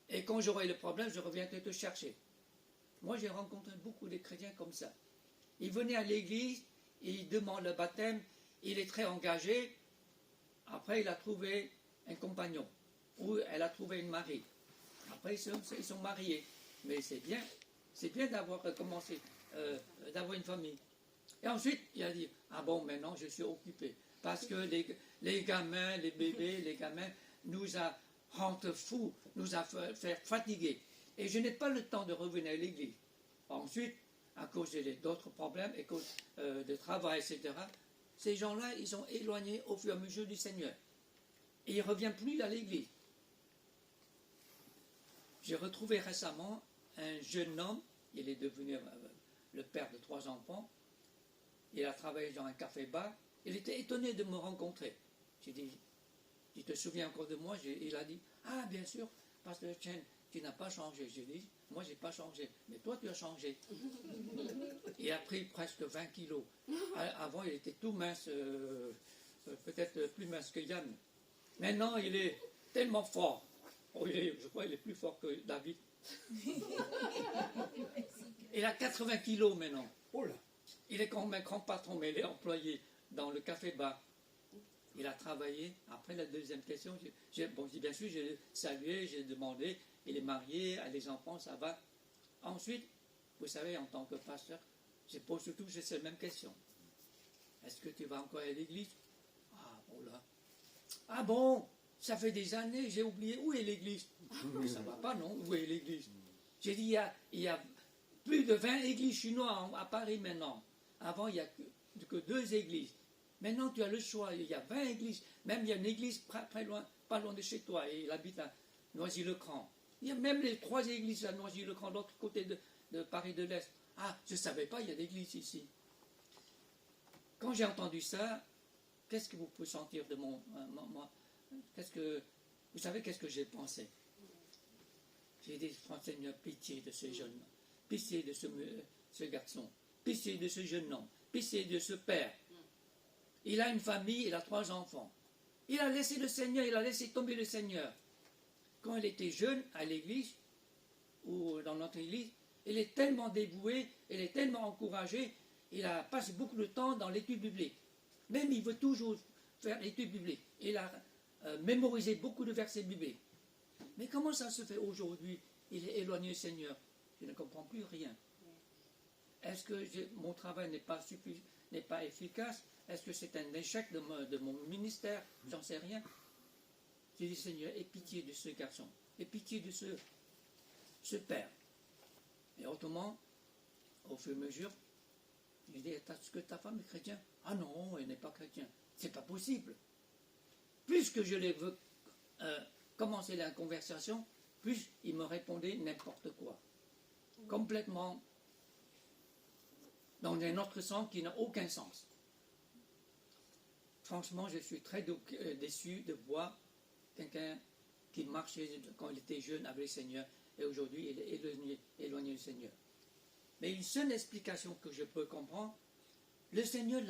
Et quand j'aurai le problème, je reviendrai te chercher. Moi, j'ai rencontré beaucoup de chrétiens comme ça. Ils venaient à l'église, ils demandent le baptême, il est très engagé. Après, il a trouvé un compagnon, ou elle a trouvé une mari. Après, ils sont mariés. Mais c'est bien d'avoir commencé, d'avoir une famille. Et ensuite, il a dit, ah bon, maintenant je suis occupé. Parce que les gamins, les bébés, les gamins nous rendent fous, nous a fait fatiguer. Et je n'ai pas le temps de revenir à l'église. Ensuite, à cause d'autres problèmes, à cause de travail, etc., ces gens-là, ils sont éloignés au fur et à mesure du Seigneur. Et ils ne reviennent plus à l'église. J'ai retrouvé récemment un jeune homme, il est devenu le père de 3 enfants, il a travaillé dans un café-bar, il était étonné de me rencontrer. J'ai dit, tu te souviens encore de moi? Il a dit, ah bien sûr, Pasteur Chen, tu n'as pas changé. J'ai dit, moi je n'ai pas changé, mais toi tu as changé. Il a pris presque 20 kilos. Avant il était tout mince, peut-être plus mince que Yann. Maintenant il est tellement fort. Oh, je crois qu'il est plus fort que David. Il a 80 kilos maintenant. Oh là. Il est comme un grand patron, mais il est employé dans le café-bar. Il a travaillé. Après la deuxième question, bien sûr, j'ai salué, j'ai demandé, il est marié, a des enfants, ça va. Ensuite, vous savez, en tant que pasteur, je pose toujours ces mêmes questions. Est-ce que tu vas encore à l'église? Ah, bon là. Ah bon, ça fait des années, j'ai oublié, où est l'église? Ça ne va pas, non? Où est l'église? J'ai dit, il y a plus de 20 églises chinoises à Paris maintenant. Avant, il n'y a que 2 églises. Maintenant, tu as le choix. Il y a 20 églises. Même il y a une église très loin, pas loin de chez toi. Et il habite à Noisy-le-Grand. Il y a même les 3 églises à Noisy-le-Grand, de l'autre côté de Paris de l'Est. Ah, je ne savais pas, il y a d'églises ici. Quand j'ai entendu ça, qu'est-ce que vous pouvez sentir de moi? Vous savez qu'est-ce que j'ai pensé? J'ai dit, Seigneur, pitié de ce jeune homme. Pitié de ce garçon. Pitié de ce jeune homme. Pitié de ce père. Il a une famille, il a 3 enfants. Il a laissé le Seigneur, il a laissé tomber le Seigneur. Quand il était jeune, à l'église, ou dans notre église, il est tellement dévoué, il est tellement encouragé, il a passé beaucoup de temps dans l'étude biblique. Même il veut toujours faire l'étude biblique. Il a mémorisé beaucoup de versets bibliques. Mais comment ça se fait aujourd'hui? Il est éloigné du Seigneur. Je ne comprends plus rien. Est-ce que mon travail n'est pas efficace? Est-ce que c'est un échec de mon ministère? J'en sais rien. J'ai dit, Seigneur, aie pitié de ce garçon. Aie pitié de ce père. Et autrement, au fur et à mesure, j'ai dit, est-ce que ta femme est chrétienne? Ah non, elle n'est pas chrétienne. C'est pas possible. Plus que je les veux commencer la conversation, plus il me répondait n'importe quoi. Complètement dans un autre sens qui n'a aucun sens. Franchement, je suis très déçu de voir quelqu'un qui marchait quand il était jeune avec le Seigneur et aujourd'hui il est éloigné du Seigneur. Mais une seule explication que je peux comprendre, le Seigneur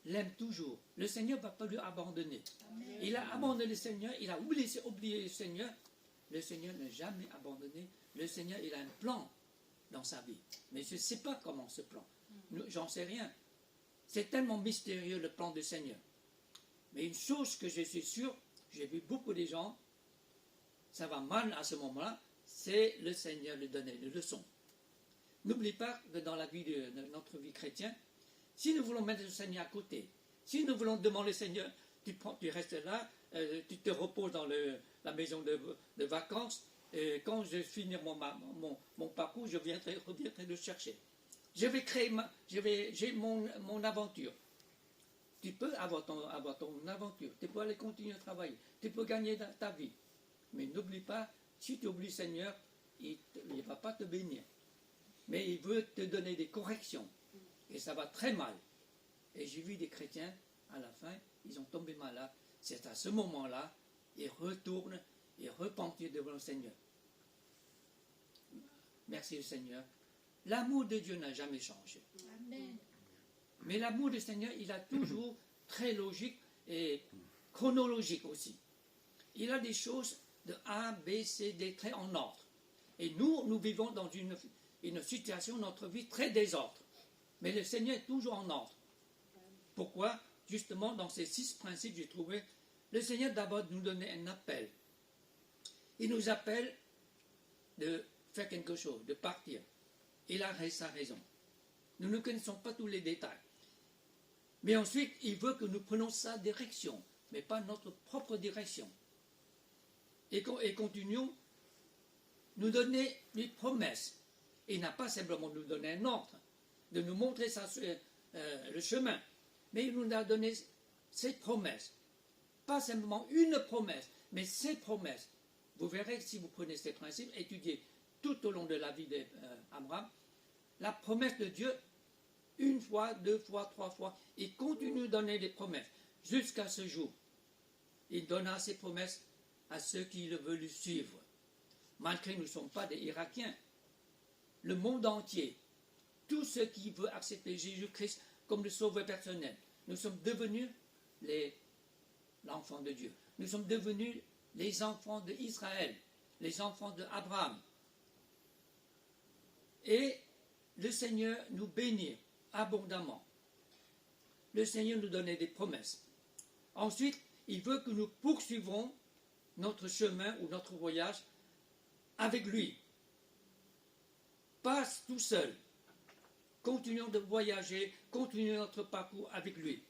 l'aime toujours. Le Seigneur ne va pas lui abandonner. Amen. Il a abandonné le Seigneur, il a oublié le Seigneur. Le Seigneur n'a jamais abandonné. Le Seigneur, il a un plan dans sa vie. Mais je ne sais pas comment ce plan. J'en sais rien. C'est tellement mystérieux le plan du Seigneur. Mais une chose que je suis sûr, j'ai vu beaucoup de gens, ça va mal à ce moment-là, c'est le Seigneur lui donner une leçon. N'oublie pas que dans la vie de notre vie chrétienne, si nous voulons mettre le Seigneur à côté, si nous voulons demander au Seigneur, tu restes là, tu te reposes dans la maison de vacances, et quand je finis mon parcours, je reviendrai le chercher. J'ai mon aventure. Tu peux avoir ton aventure, tu peux aller continuer à travailler, tu peux gagner ta vie. Mais n'oublie pas, si tu oublies le Seigneur, il ne va pas te bénir. Mais il veut te donner des corrections. Et ça va très mal. Et j'ai vu des chrétiens, à la fin, ils ont tombé malades. C'est à ce moment-là, ils retournent et repentir devant le Seigneur. Merci le Seigneur. L'amour de Dieu n'a jamais changé. Amen. Mais l'amour du Seigneur, il a toujours très logique et chronologique aussi. Il a des choses de A, B, C, D, très en ordre. Et nous vivons dans une situation, notre vie, très désordre. Mais le Seigneur est toujours en ordre. Pourquoi? Justement, dans ces 6 principes, j'ai trouvé, le Seigneur d'abord nous donnait un appel. Il nous appelle de faire quelque chose, de partir. Il a sa raison. Nous ne connaissons pas tous les détails. Mais ensuite, il veut que nous prenions sa direction, mais pas notre propre direction. Et continuons, nous donner des promesses. Il n'a pas simplement nous donné un ordre, de nous montrer le chemin, mais il nous a donné ses promesses. Pas simplement une promesse, mais ses promesses. Vous verrez, si vous prenez ces principes, étudiez tout au long de la vie d'Abraham, la promesse de Dieu, 1 fois, 2 fois, 3 fois, il continue de donner des promesses jusqu'à ce jour. Il donna ses promesses à ceux qui le veulent suivre. Malgré que nous ne sommes pas des Irakiens, le monde entier, tous ceux qui veulent accepter Jésus-Christ comme le sauveur personnel, nous sommes devenus l'enfant de Dieu. Nous sommes devenus les enfants d'Israël, les enfants d'Abraham. Et le Seigneur nous bénit abondamment. Le Seigneur nous donnait des promesses. Ensuite, il veut que nous poursuivons notre chemin ou notre voyage avec lui. Pas tout seul. Continuons de voyager, continuons notre parcours avec lui.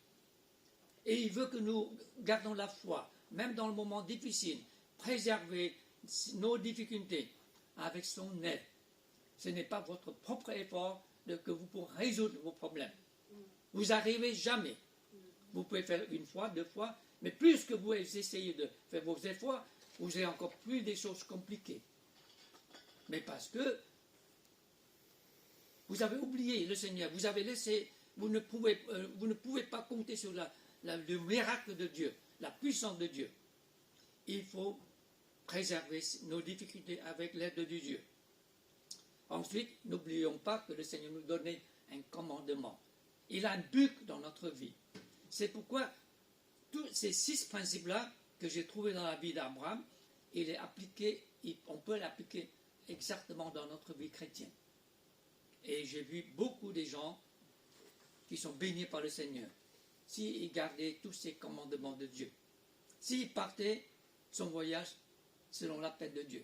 Et il veut que nous gardons la foi, même dans le moment difficile, préserver nos difficultés avec son aide. Ce n'est pas votre propre effort que vous pourrez résoudre vos problèmes. Vous n'arrivez jamais. Vous pouvez faire 1 fois, 2 fois, mais plus que vous essayez de faire vos efforts, vous avez encore plus des choses compliquées. Mais parce que vous avez oublié le Seigneur, vous avez laissé, vous ne pouvez pas compter sur le miracle de Dieu, la puissance de Dieu. Il faut préserver nos difficultés avec l'aide de Dieu. Ensuite, n'oublions pas que le Seigneur nous donnait un commandement. Il a un but dans notre vie. C'est pourquoi tous ces 6 principes-là que j'ai trouvés dans la vie d'Abraham, on peut l'appliquer exactement dans notre vie chrétienne. Et j'ai vu beaucoup de gens qui sont bénis par le Seigneur, s'ils gardaient tous ces commandements de Dieu, s'ils partaient son voyage selon l'appel de Dieu.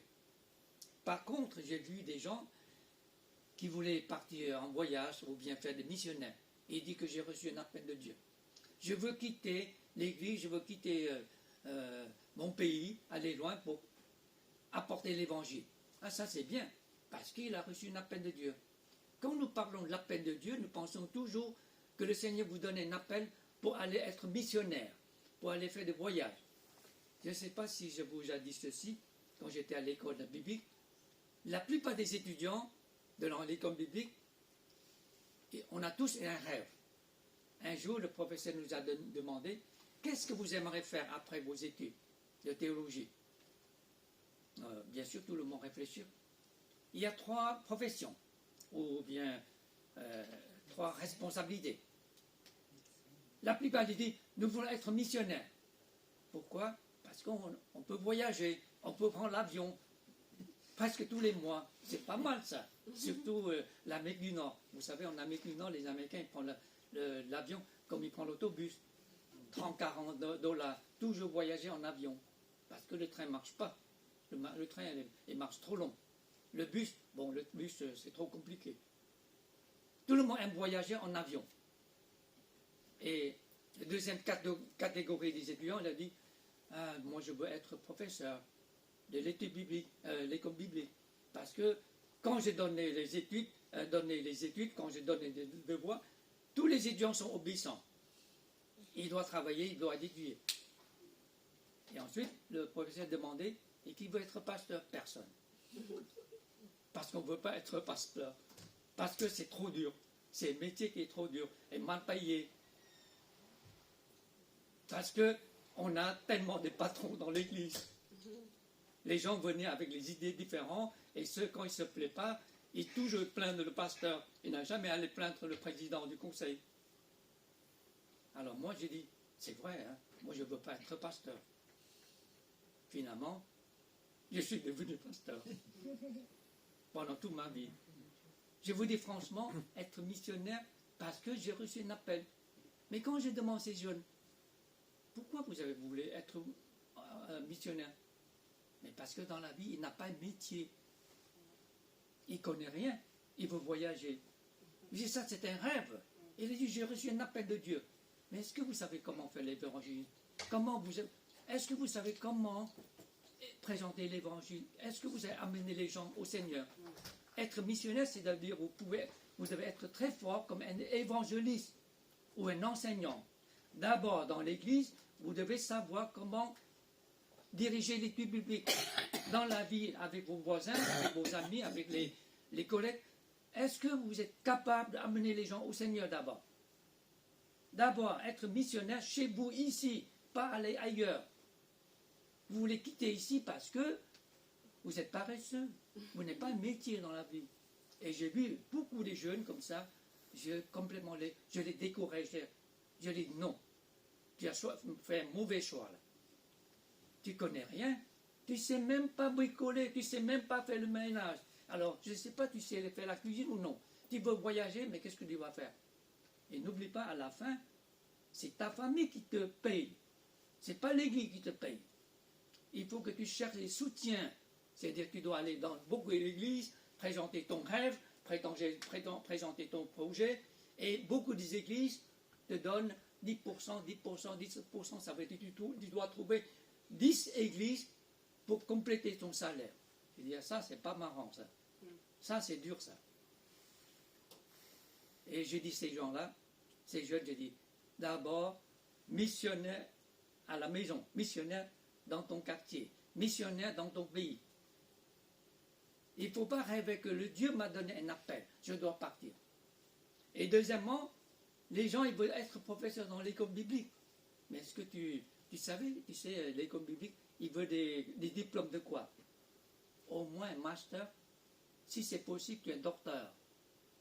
Par contre, j'ai vu des gens qui voulaient partir en voyage ou bien faire des missionnaires. Et il dit que j'ai reçu un appel de Dieu. Je veux quitter l'église, je veux quitter mon pays, aller loin pour apporter l'évangile. Ah, ça c'est bien, parce qu'il a reçu un appel de Dieu. Quand nous parlons de l'appel de Dieu, nous pensons toujours que le Seigneur vous donne un appel pour aller être missionnaire, pour aller faire des voyages. Je ne sais pas si je vous ai dit ceci, quand j'étais à l'école biblique, la plupart des étudiants de l'école biblique, on a tous un rêve. Un jour, le professeur nous a demandé, qu'est-ce que vous aimeriez faire après vos études de théologie? Bien sûr, tout le monde réfléchit. Il y a 3 professions, ou bien 3 responsabilités. La plupart disent, nous voulons être missionnaires. Pourquoi? Parce qu'on peut voyager, on peut prendre l'avion, presque tous les mois. C'est pas mal ça. Surtout l'Amérique du Nord. Vous savez, en Amérique du Nord, les Américains ils prennent l'avion comme ils prennent l'autobus. 30-40 $. Toujours voyager en avion. Parce que le train ne marche pas. Le train, il marche trop long. Le bus, c'est trop compliqué. Tout le monde aime voyager en avion. Et la deuxième catégorie des étudiants, il a dit, moi je veux être professeur de l'étude biblique, l'école biblique. Parce que quand j'ai donné les études, quand j'ai donné des devoirs, tous les étudiants sont obéissants. Il doit travailler, il doit étudier. Et ensuite, le professeur demandait, Et qui veut être pasteur? Personne. Parce qu'on ne veut pas être pasteur. Parce que c'est trop dur. C'est un métier qui est trop dur et mal payé. Parce qu'on a tellement de patrons dans l'église. Les gens venaient avec les idées différentes et ceux, quand ils ne se plaisent pas, ils toujours plaindre le pasteur. Ils n'ont jamais allé plaindre le président du conseil. Alors moi j'ai dit, c'est vrai, hein, moi je ne veux pas être pasteur. Finalement, je suis devenu pasteur pendant toute ma vie. Je vous dis franchement, être missionnaire parce que j'ai reçu un appel. Mais quand je demande à ces jeunes, pourquoi vous avez voulu être missionnaire? Mais parce que dans la vie, il n'a pas de métier. Il ne connaît rien. Il veut voyager. Je dis, ça c'est un rêve. Il a dit, j'ai reçu un appel de Dieu. Mais est-ce que vous savez comment faire l'évangile? Est-ce que vous savez comment présenter l'évangile? Est-ce que vous avez amené les gens au Seigneur? Être missionnaire, c'est-à-dire vous devez être très fort comme un évangéliste ou un enseignant. D'abord, dans l'église, vous devez savoir comment diriger l'étude biblique. Dans la vie, avec vos voisins, avec vos amis, avec les collègues, est-ce que vous êtes capable d'amener les gens au Seigneur d'abord? D'abord, être missionnaire chez vous, ici, pas aller ailleurs. Vous voulez quitter ici parce que vous êtes paresseux. Vous n'avez pas un métier dans la vie. Et j'ai vu beaucoup de jeunes comme ça, je les décourageais. Je les dis non, tu as fait un mauvais choix là. Tu ne connais rien, tu ne sais même pas bricoler, tu ne sais même pas faire le ménage. Alors, je ne sais pas, tu sais faire la cuisine ou non. Tu veux voyager, mais qu'est-ce que tu vas faire? Et n'oublie pas, à la fin, c'est ta famille qui te paye. Ce n'est pas l'église qui te paye. Il faut que tu cherches les soutiens. C'est-à-dire que tu dois aller dans beaucoup d'églises, présenter ton rêve, présenter ton projet. Et beaucoup des églises te donnent 10%, 10%, 10%. Ça veut dire que tu dois trouver 10 églises pour compléter ton salaire. Je dis, ça, c'est pas marrant, ça. Ça, c'est dur, ça. Et j'ai dit ces gens-là, ces jeunes, j'ai dit, d'abord, missionnaire à la maison, missionnaire dans ton quartier, missionnaire dans ton pays. Il ne faut pas rêver que le Dieu m'a donné un appel, je dois partir. Et deuxièmement, les gens, ils veulent être professeurs dans l'école biblique. Mais est-ce que tu sais, l'école biblique, ils veulent des diplômes de quoi? Au moins un master, si c'est possible, tu es docteur.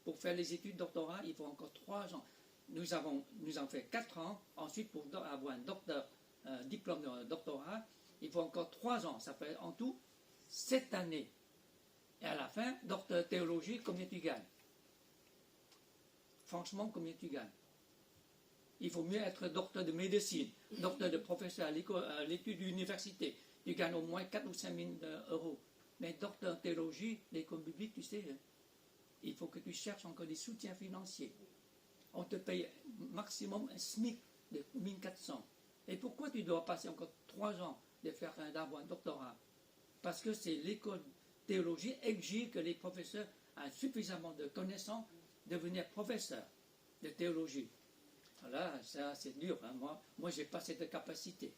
Pour faire les études doctorat, il faut encore 3 ans. Nous avons fait 4 ans. Ensuite, pour avoir un diplôme de doctorat, il faut encore 3 ans. Ça fait en tout 7 années. Et à la fin, docteur de théologie, combien tu gagnes? Franchement, combien tu gagnes? Il faut mieux être docteur de médecine, docteur de professeur à l'étude d'université. Tu gagnes au moins 4 ou 5 000 euros. Mais docteur de théologie, l'école biblique, tu sais, il faut que tu cherches encore des soutiens financiers. On te paye maximum un SMIC de 1400. Et pourquoi tu dois passer encore 3 ans d'avoir un doctorat? Parce que c'est l'école théologie exige que les professeurs aient suffisamment de connaissances de devenir professeurs de théologie. Voilà, ça c'est dur. Hein. Moi je n'ai pas cette capacité.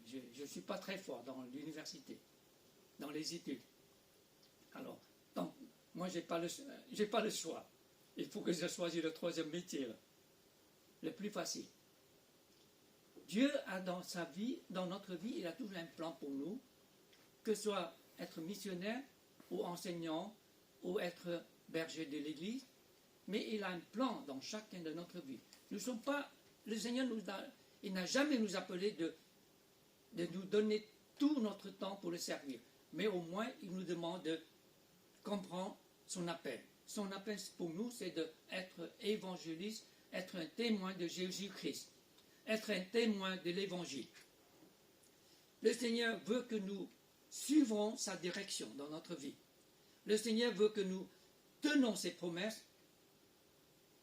Je ne suis pas très fort dans l'université, dans les études. Alors, moi je n'ai pas le choix. Il faut que je choisisse le 3e métier, là. Le plus facile. Dieu a dans sa vie, dans notre vie, il a toujours un plan pour nous, que ce soit être missionnaire ou enseignant ou être berger de l'église, mais il a un plan dans chacun de notre vie. Nous sommes pas, le Seigneur il n'a jamais nous appelé de nous donner tout notre temps pour le servir, mais au moins il nous demande de comprendre son appel. Son appel pour nous, c'est d'être évangéliste, être un témoin de Jésus-Christ, être un témoin de l'évangile. Le Seigneur veut que nous suivons sa direction dans notre vie. Le Seigneur veut que nous tenons ses promesses.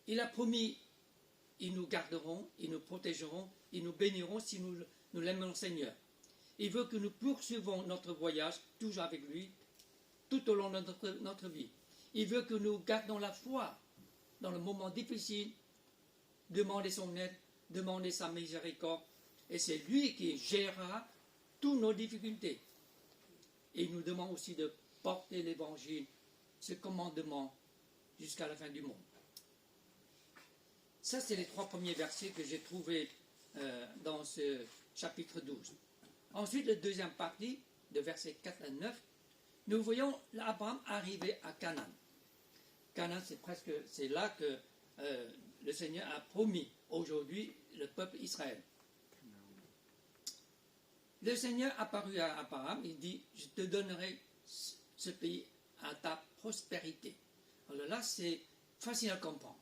Il a promis, ils nous garderont, ils nous protégeront, ils nous béniront si nous l'aimons le Seigneur. Il veut que nous poursuivons notre voyage, toujours avec lui, tout au long de notre vie. Il veut que nous gardons la foi dans le moment difficile, demander son aide, demander sa miséricorde, et c'est lui qui gérera toutes nos difficultés. Et il nous demande aussi de porter l'évangile, ce commandement, jusqu'à la fin du monde. Ça, c'est les 3 premiers versets que j'ai trouvés dans ce chapitre 12. Ensuite, la deuxième partie, de versets 4 à 9, nous voyons Abraham arriver à Canaan. Canaan, c'est là que le Seigneur a promis aujourd'hui le peuple Israël. Le Seigneur apparut à Abraham, il dit, je te donnerai ce pays à ta prospérité. Alors là, c'est facile à comprendre.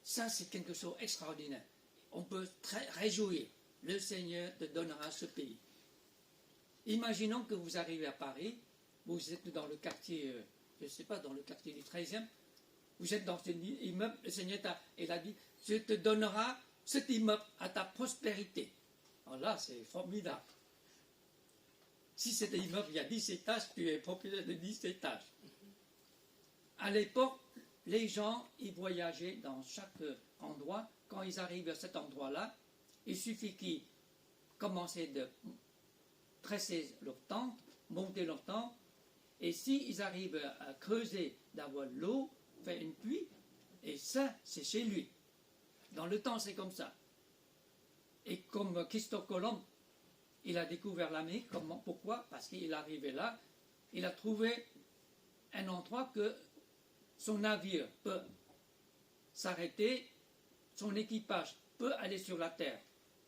Ça, c'est quelque chose d'extraordinaire. On peut très réjouir. Le Seigneur te donnera ce pays. Imaginons que vous arrivez à Paris, vous êtes dans le quartier, je ne sais pas, dans le quartier du 13e, vous êtes dans cet immeuble, le Seigneur il a dit, je te donnerai cet immeuble à ta prospérité. Alors là, c'est formidable. Si cet immeuble, il y a 10 étages, tu es propriétaire de 10 étages. À l'époque, les gens, ils voyageaient dans chaque endroit. Quand ils arrivent à cet endroit-là, il suffit qu'ils commençaient de tresser leur tente, monter leur tente, et s'ils arrivent à creuser, d'avoir l'eau, faire une puits, et ça, c'est chez lui. Dans le temps, c'est comme ça. Et comme Christophe Colomb, il a découvert l'Amérique, pourquoi? Parce qu'il est arrivé là, il a trouvé un endroit que son navire peut s'arrêter, son équipage peut aller sur la terre.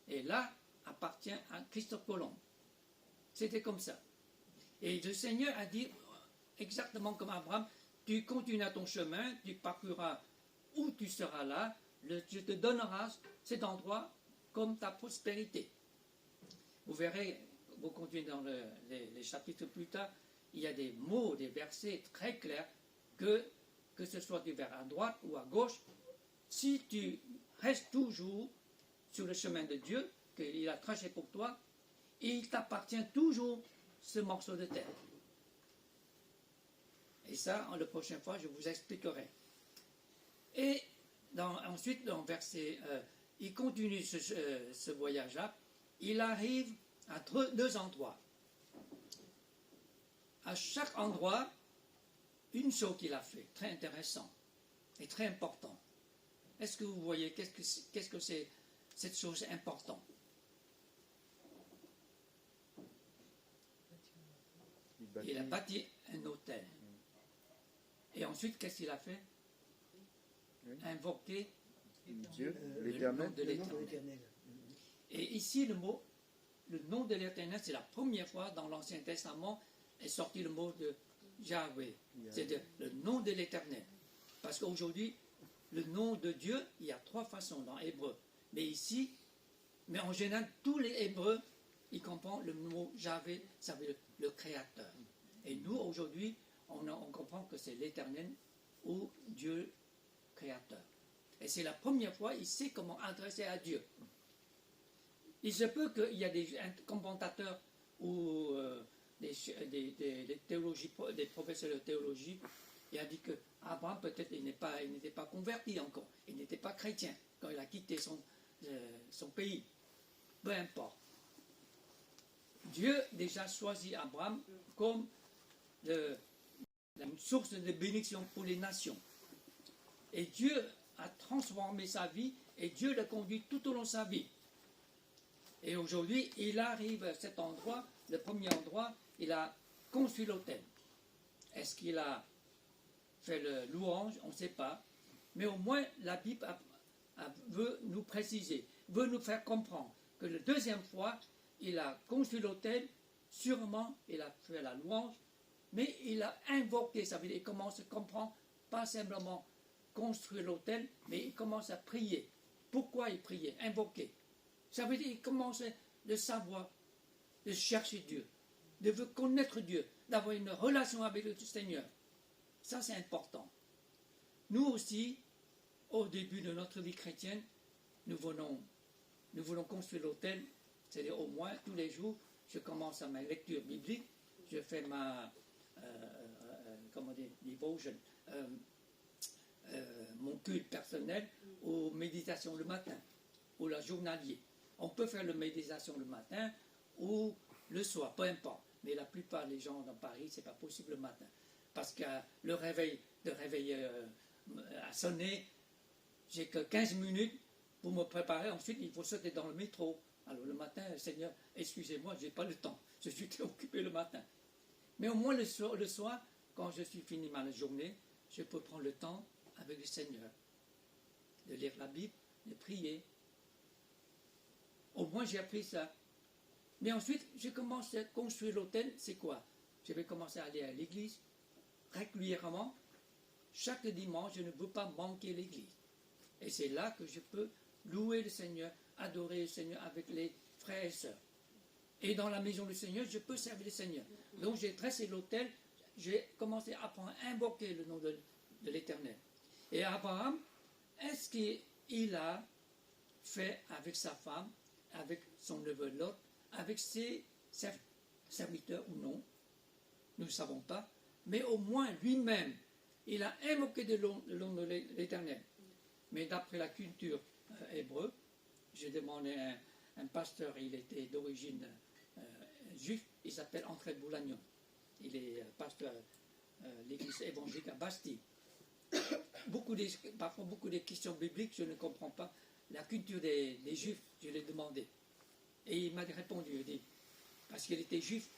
Et là, appartient à Christophe Colomb. C'était comme ça. Et le Seigneur a dit, exactement comme Abraham, tu continueras ton chemin, tu parcourras où tu seras là, je te donnerai cet endroit comme ta prospérité. Vous verrez, vous continuez dans les chapitres plus tard, il y a des mots, des versets très clairs que ce soit du vers à droite ou à gauche, si tu restes toujours sur le chemin de Dieu, qu'il a tracé pour toi, il t'appartient toujours ce morceau de terre. Et ça, la prochaine fois, je vous expliquerai. Et ensuite, dans verset, il continue ce voyage-là, il arrive à 2 endroits. À chaque endroit, une chose qu'il a fait, très intéressant et très important. Est-ce que vous voyez qu'est-ce que c'est cette chose importante? Il a bâti un autel. Et ensuite, qu'est-ce qu'il a fait? Invoquer Dieu, le nom de l'Éternel. Et ici, le nom de l'Éternel, c'est la première fois dans l'Ancien Testament est sorti le mot de Yahweh. C'est le nom de l'Éternel. Parce qu'aujourd'hui, le nom de Dieu, il y a 3 façons dans l'hébreu. Mais ici, mais en général, tous les Hébreux, ils comprennent le mot Yahweh, ça veut dire le Créateur. Et nous, aujourd'hui, on comprend que c'est l'Éternel ou Dieu Créateur. Et c'est la première fois, il sait comment adresser à Dieu. Il se peut qu'il y a des commentateurs ou des professeurs de théologie, il a dit que Abraham, peut-être, il n'était pas converti encore, il n'était pas chrétien quand il a quitté son pays. Peu importe. Dieu déjà choisi Abraham comme une source de bénédiction pour les nations. Et Dieu a transformé sa vie et Dieu l'a conduit tout au long de sa vie. Et aujourd'hui, il arrive à cet endroit, le premier endroit, il a construit l'autel. Est-ce qu'il a fait le louange? On ne sait pas. Mais au moins, la Bible veut nous préciser, veut nous faire comprendre que la deuxième fois, il a construit l'autel, sûrement il a fait la louange, mais il a invoqué, ça veut dire qu'il commence à comprendre, pas simplement construire l'autel, mais il commence à prier. Pourquoi il priait? Invoquer. Ça veut dire qu'il commence de savoir, de chercher Dieu, de connaître Dieu, d'avoir une relation avec le Seigneur. Ça, c'est important. Nous aussi, au début de notre vie chrétienne, nous voulons construire l'autel, c'est-à-dire au moins tous les jours, je commence à ma lecture biblique, je fais ma devotion, mon culte personnel, ou méditation le matin, ou la journalier. On peut faire la méditation le matin ou le soir, peu importe. Mais la plupart des gens dans Paris, c'est pas possible le matin. Parce que le réveil a sonné, j'ai que 15 minutes pour me préparer. Ensuite, il faut sauter dans le métro. Alors le matin, Seigneur, excusez-moi, je n'ai pas le temps. Je suis très occupé le matin. Mais au moins le soir, quand je suis fini ma journée, je peux prendre le temps avec le Seigneur, de lire la Bible, de prier. Au moins j'ai appris ça. Mais ensuite, je commence à construire l'autel. C'est quoi? Je vais commencer à aller à l'église régulièrement. Chaque dimanche, je ne veux pas manquer l'église. Et c'est là que je peux louer le Seigneur, adorer le Seigneur avec les frères et sœurs. Et dans la maison du Seigneur, je peux servir le Seigneur. Donc j'ai dressé l'autel, j'ai commencé à invoquer le nom de l'Éternel. Et Abraham, est-ce qu'il a fait avec sa femme, avec son neveu Lot, avec ses serviteurs ou non? Nous ne savons pas. Mais au moins lui-même, il a invoqué le nom de l'Éternel. Mais d'après la culture hébreu, j'ai demandé à un pasteur, il était d'origine juif, il s'appelle André Boulagnon. Il est pasteur l'église évangélique à Bastille. Parfois beaucoup des questions bibliques, je ne comprends pas. La culture des juifs, je l'ai demandé. Et il m'a répondu, il dit, parce qu'il était juif,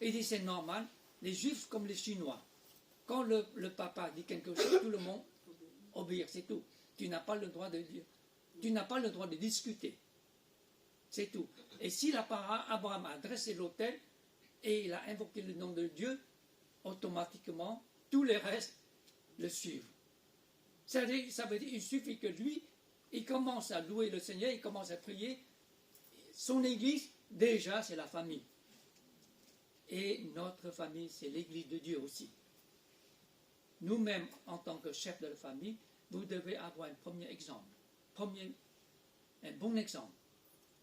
il dit c'est normal, les juifs comme les Chinois, quand le papa dit quelque chose, tout le monde obéit, c'est tout. Tu n'as pas le droit de dire, tu n'as pas le droit de discuter. C'est tout. Et si Abraham a dressé l'autel et il a invoqué le nom de Dieu, automatiquement, tous les restes le suivent. Ça veut dire qu'il suffit que lui, il commence à louer le Seigneur, il commence à prier. Son église, déjà, c'est la famille. Et notre famille, c'est l'église de Dieu aussi. Nous-mêmes, en tant que chef de la famille, vous devez avoir un premier exemple. Un bon exemple.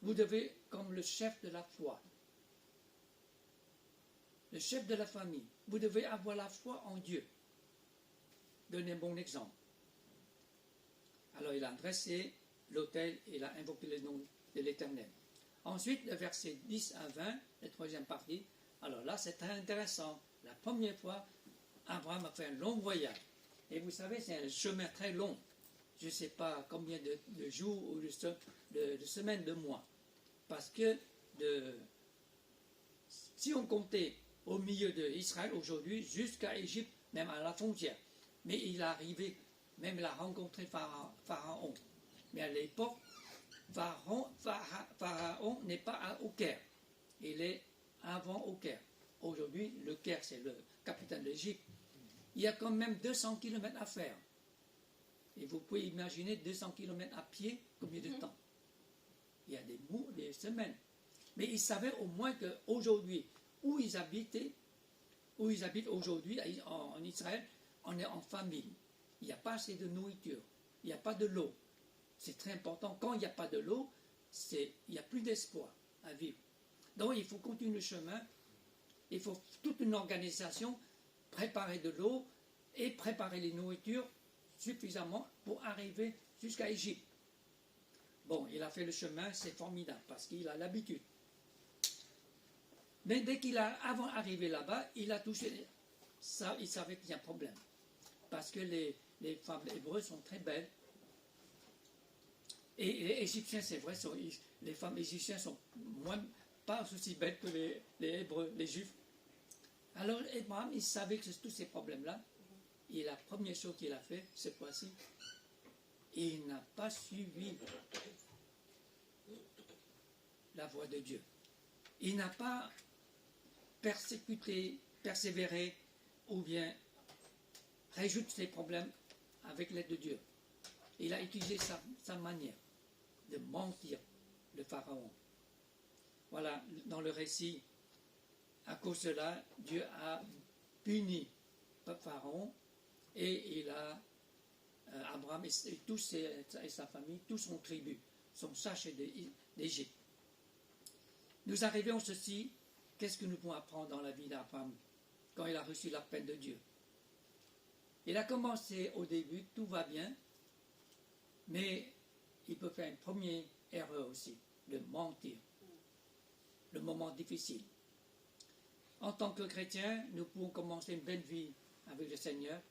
Vous devez, comme le chef de la foi, le chef de la famille, vous devez avoir la foi en Dieu. Donnez un bon exemple. Alors il a dressé l'autel, il a invoqué le nom de l'Éternel. Ensuite, le verset 10 à 20, la troisième partie. Alors là, c'est très intéressant. La première fois, Abraham a fait un long voyage. Et vous savez, c'est un chemin très long. Je ne sais pas combien de jours ou de semaines, de mois. Parce que si on comptait au milieu d'Israël aujourd'hui, jusqu'à Égypte, même à la frontière. Mais il est arrivé, même il a rencontré Pharaon. Mais à l'époque, Pharaon n'est pas au Caire. Il est avant au Caire. Aujourd'hui, le Caire, c'est le capitaine d'Égypte. Il y a quand même 200 km à faire. Et vous pouvez imaginer 200 km à pied, combien de temps? Il y a des mois, des semaines. Mais ils savaient au moins qu'aujourd'hui, où ils habitent aujourd'hui en Israël, on est en famine. Il n'y a pas assez de nourriture. Il n'y a pas de l'eau. C'est très important. Quand il n'y a pas de l'eau, il n'y a plus d'espoir à vivre. Donc il faut continuer le chemin. Il faut toute une organisation, préparer de l'eau et préparer les nourritures suffisamment pour arriver jusqu'à Égypte. Bon, il a fait le chemin, c'est formidable parce qu'il a l'habitude. Mais dès avant d'arriver là-bas, il a touché ça, il savait qu'il y a un problème. Parce que les femmes hébreues sont très belles. Et les Égyptiens, c'est vrai, les femmes égyptiennes sont pas aussi belles que les Hébreux, les Juifs. Alors Abraham, il savait que tous ces problèmes-là, et la première chose qu'il a fait, cette fois-ci, il n'a pas suivi la voie de Dieu. Il n'a pas persévéré, ou bien résoudre ses problèmes avec l'aide de Dieu. Il a utilisé sa manière de mentir le Pharaon. Voilà, dans le récit, à cause de cela, Dieu a puni Pharaon et Abraham et sa famille, tout son tribu, sont chassés d'Égypte. Nous arrivons ceci, qu'est-ce que nous pouvons apprendre dans la vie d'Abraham quand il a reçu la peine de Dieu? Il a commencé au début, tout va bien, mais il peut faire une première erreur aussi, de mentir. Le moment difficile. En tant que chrétiens, nous pouvons commencer une belle vie avec le Seigneur,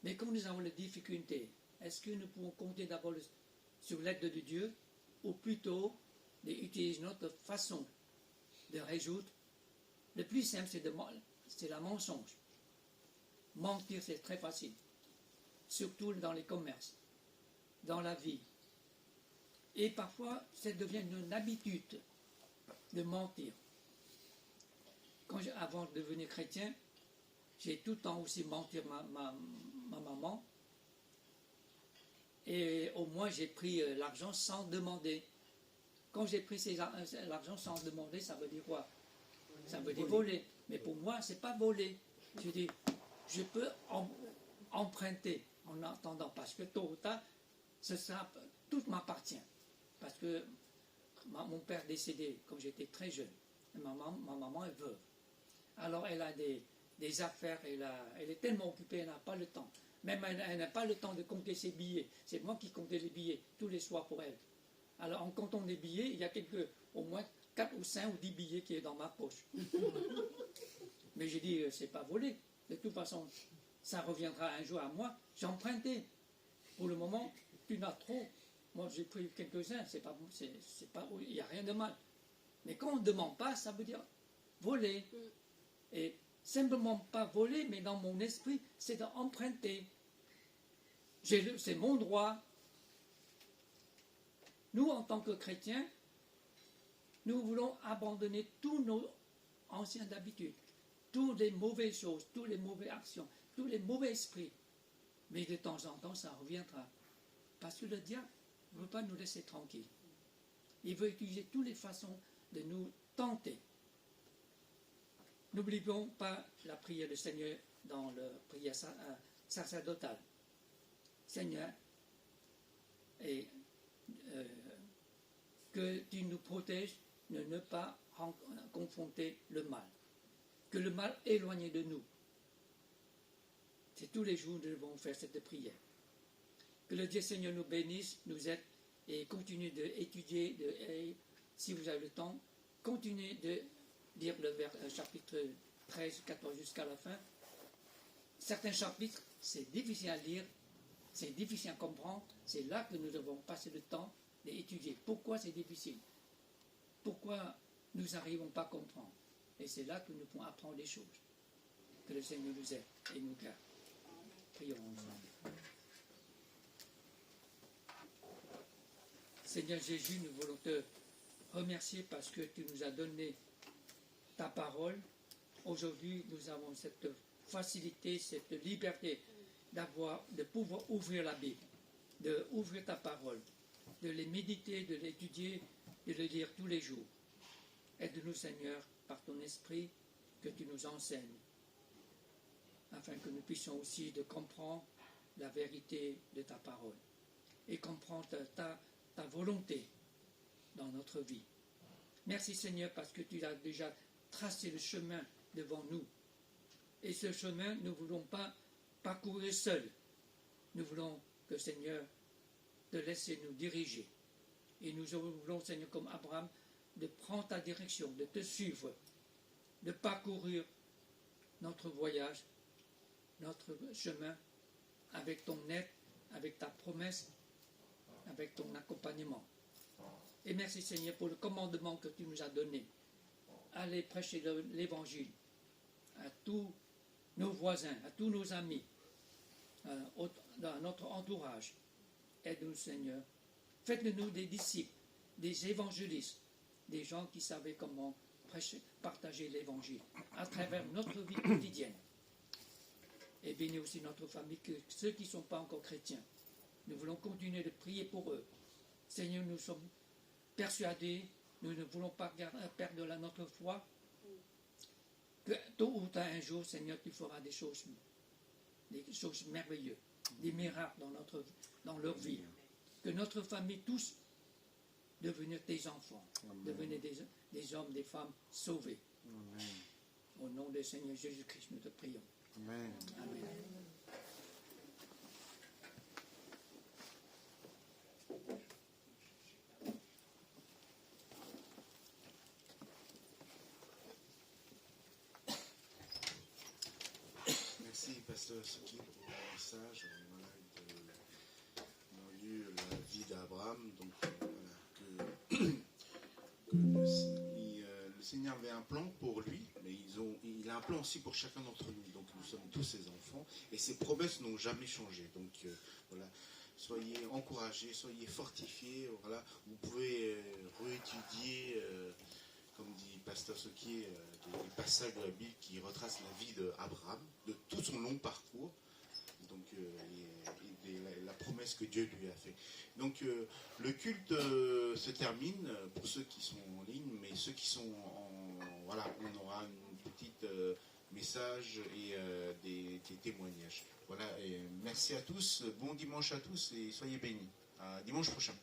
mais quand nous avons des difficultés, est-ce que nous pouvons compter d'abord sur l'aide de Dieu, ou plutôt d'utiliser notre façon de résoudre? Le plus simple, c'est la mensonge. Mentir, c'est très facile, surtout dans les commerces, dans la vie. Et parfois, ça devient une habitude de mentir. Avant de devenir chrétien, j'ai tout le temps aussi menti ma maman. Et au moins, j'ai pris l'argent sans demander. Quand j'ai pris l'argent sans demander, ça veut dire quoi? Ça veut dire voler. Mais pour moi, c'est pas voler. Je dis, je peux emprunter en attendant, parce que tôt ou tard, tout m'appartient. Parce que mon père est décédé quand j'étais très jeune. Et ma maman est veuve. Alors elle a des affaires, elle est tellement occupée, elle n'a pas le temps. Même elle n'a pas le temps de compter ses billets. C'est moi qui comptais les billets tous les soirs pour elle. Alors en comptant les billets, il y a au moins 4 ou 5 ou 10 billets qui est dans ma poche. Mais j'ai dit, c'est pas volé. De toute façon, ça reviendra un jour à moi. J'ai emprunté. Pour le moment, tu n'as trop. Moi, j'ai pris quelques-uns. Il n'y a rien de mal. Mais quand on ne demande pas, ça veut dire voler. Et simplement pas voler, mais dans mon esprit, c'est d'emprunter. C'est mon droit. Nous, en tant que chrétiens, nous voulons abandonner tous nos anciennes habitudes, toutes les mauvaises choses, toutes les mauvaises actions, tous les mauvais esprits. Mais de temps en temps, ça reviendra. Parce que le diable ne veut pas nous laisser tranquilles. Il veut utiliser toutes les façons de nous tenter. N'oublions pas la prière du Seigneur dans la prière sacerdotale. Seigneur, et que tu nous protèges de ne pas confronter le mal. Que le mal éloigne de nous. C'est tous les jours que nous devons faire cette prière. Que le Dieu Seigneur nous bénisse, nous aide et continue d'étudier, si vous avez le temps, continuez de lire le chapitre 13, 14 jusqu'à la fin. Certains chapitres, c'est difficile à lire, c'est difficile à comprendre. C'est là que nous devons passer le temps d'étudier. Pourquoi c'est difficile? Pourquoi nous n'arrivons pas à comprendre? Et c'est là que nous pouvons apprendre des choses. Que le Seigneur nous aide et nous garde. Prions ensemble. Seigneur Jésus, nous voulons te remercier parce que tu nous as donné ta parole. Aujourd'hui, nous avons cette facilité, cette liberté de pouvoir ouvrir la Bible, d'ouvrir ta parole, de les méditer, de l'étudier, de le lire tous les jours. Aide-nous, Seigneur, par ton esprit, que tu nous enseignes, afin que nous puissions aussi de comprendre la vérité de ta parole et comprendre ta volonté dans notre vie. Merci, Seigneur, parce que tu as déjà tracé le chemin devant nous. Et ce chemin, nous ne voulons pas parcourir seul. Nous voulons que, Seigneur, te laisser nous diriger. Et nous voulons, Seigneur, comme Abraham, de prendre ta direction, de te suivre, de parcourir notre voyage, notre chemin, avec ton aide, avec ta promesse, avec ton accompagnement. Et merci, Seigneur, pour le commandement que tu nous as donné. Allez prêcher l'évangile à tous nos voisins, à tous nos amis, dans notre entourage. Aide-nous, Seigneur. Faites-nous des disciples, des évangélistes, des gens qui savaient comment partager l'évangile à travers notre vie quotidienne. Et bénis aussi notre famille, que ceux qui ne sont pas encore chrétiens. Nous voulons continuer de prier pour eux. Seigneur, nous sommes persuadés, nous ne voulons pas perdre notre foi, que tôt ou tard un jour, Seigneur, tu feras des choses merveilleuses, des miracles dans leur vie. Que notre famille, tous, devenir tes enfants, devenir des hommes, des femmes sauvés. Amen. Au nom du Seigneur Jésus-Christ, nous te prions. Amen. Amen. pasteur Soki pour le message. Voilà, on a lu la vie d'Abraham. Donc voilà, le Seigneur avait un plan pour lui, mais il a un plan aussi pour chacun d'entre nous. Donc nous sommes tous ses enfants et ses promesses n'ont jamais changé. Donc voilà, soyez encouragés, soyez fortifiés. Voilà, vous pouvez réétudier, comme dit Pasteur Soki, des passages de la Bible qui retracent la vie d'Abraham, de tout son long parcours. Donc la promesse que Dieu lui a fait. Donc le culte se termine pour ceux qui sont en ligne, mais ceux qui sont voilà, on aura une petite message et des témoignages. Voilà, et merci à tous, bon dimanche à tous et soyez bénis. À dimanche prochain.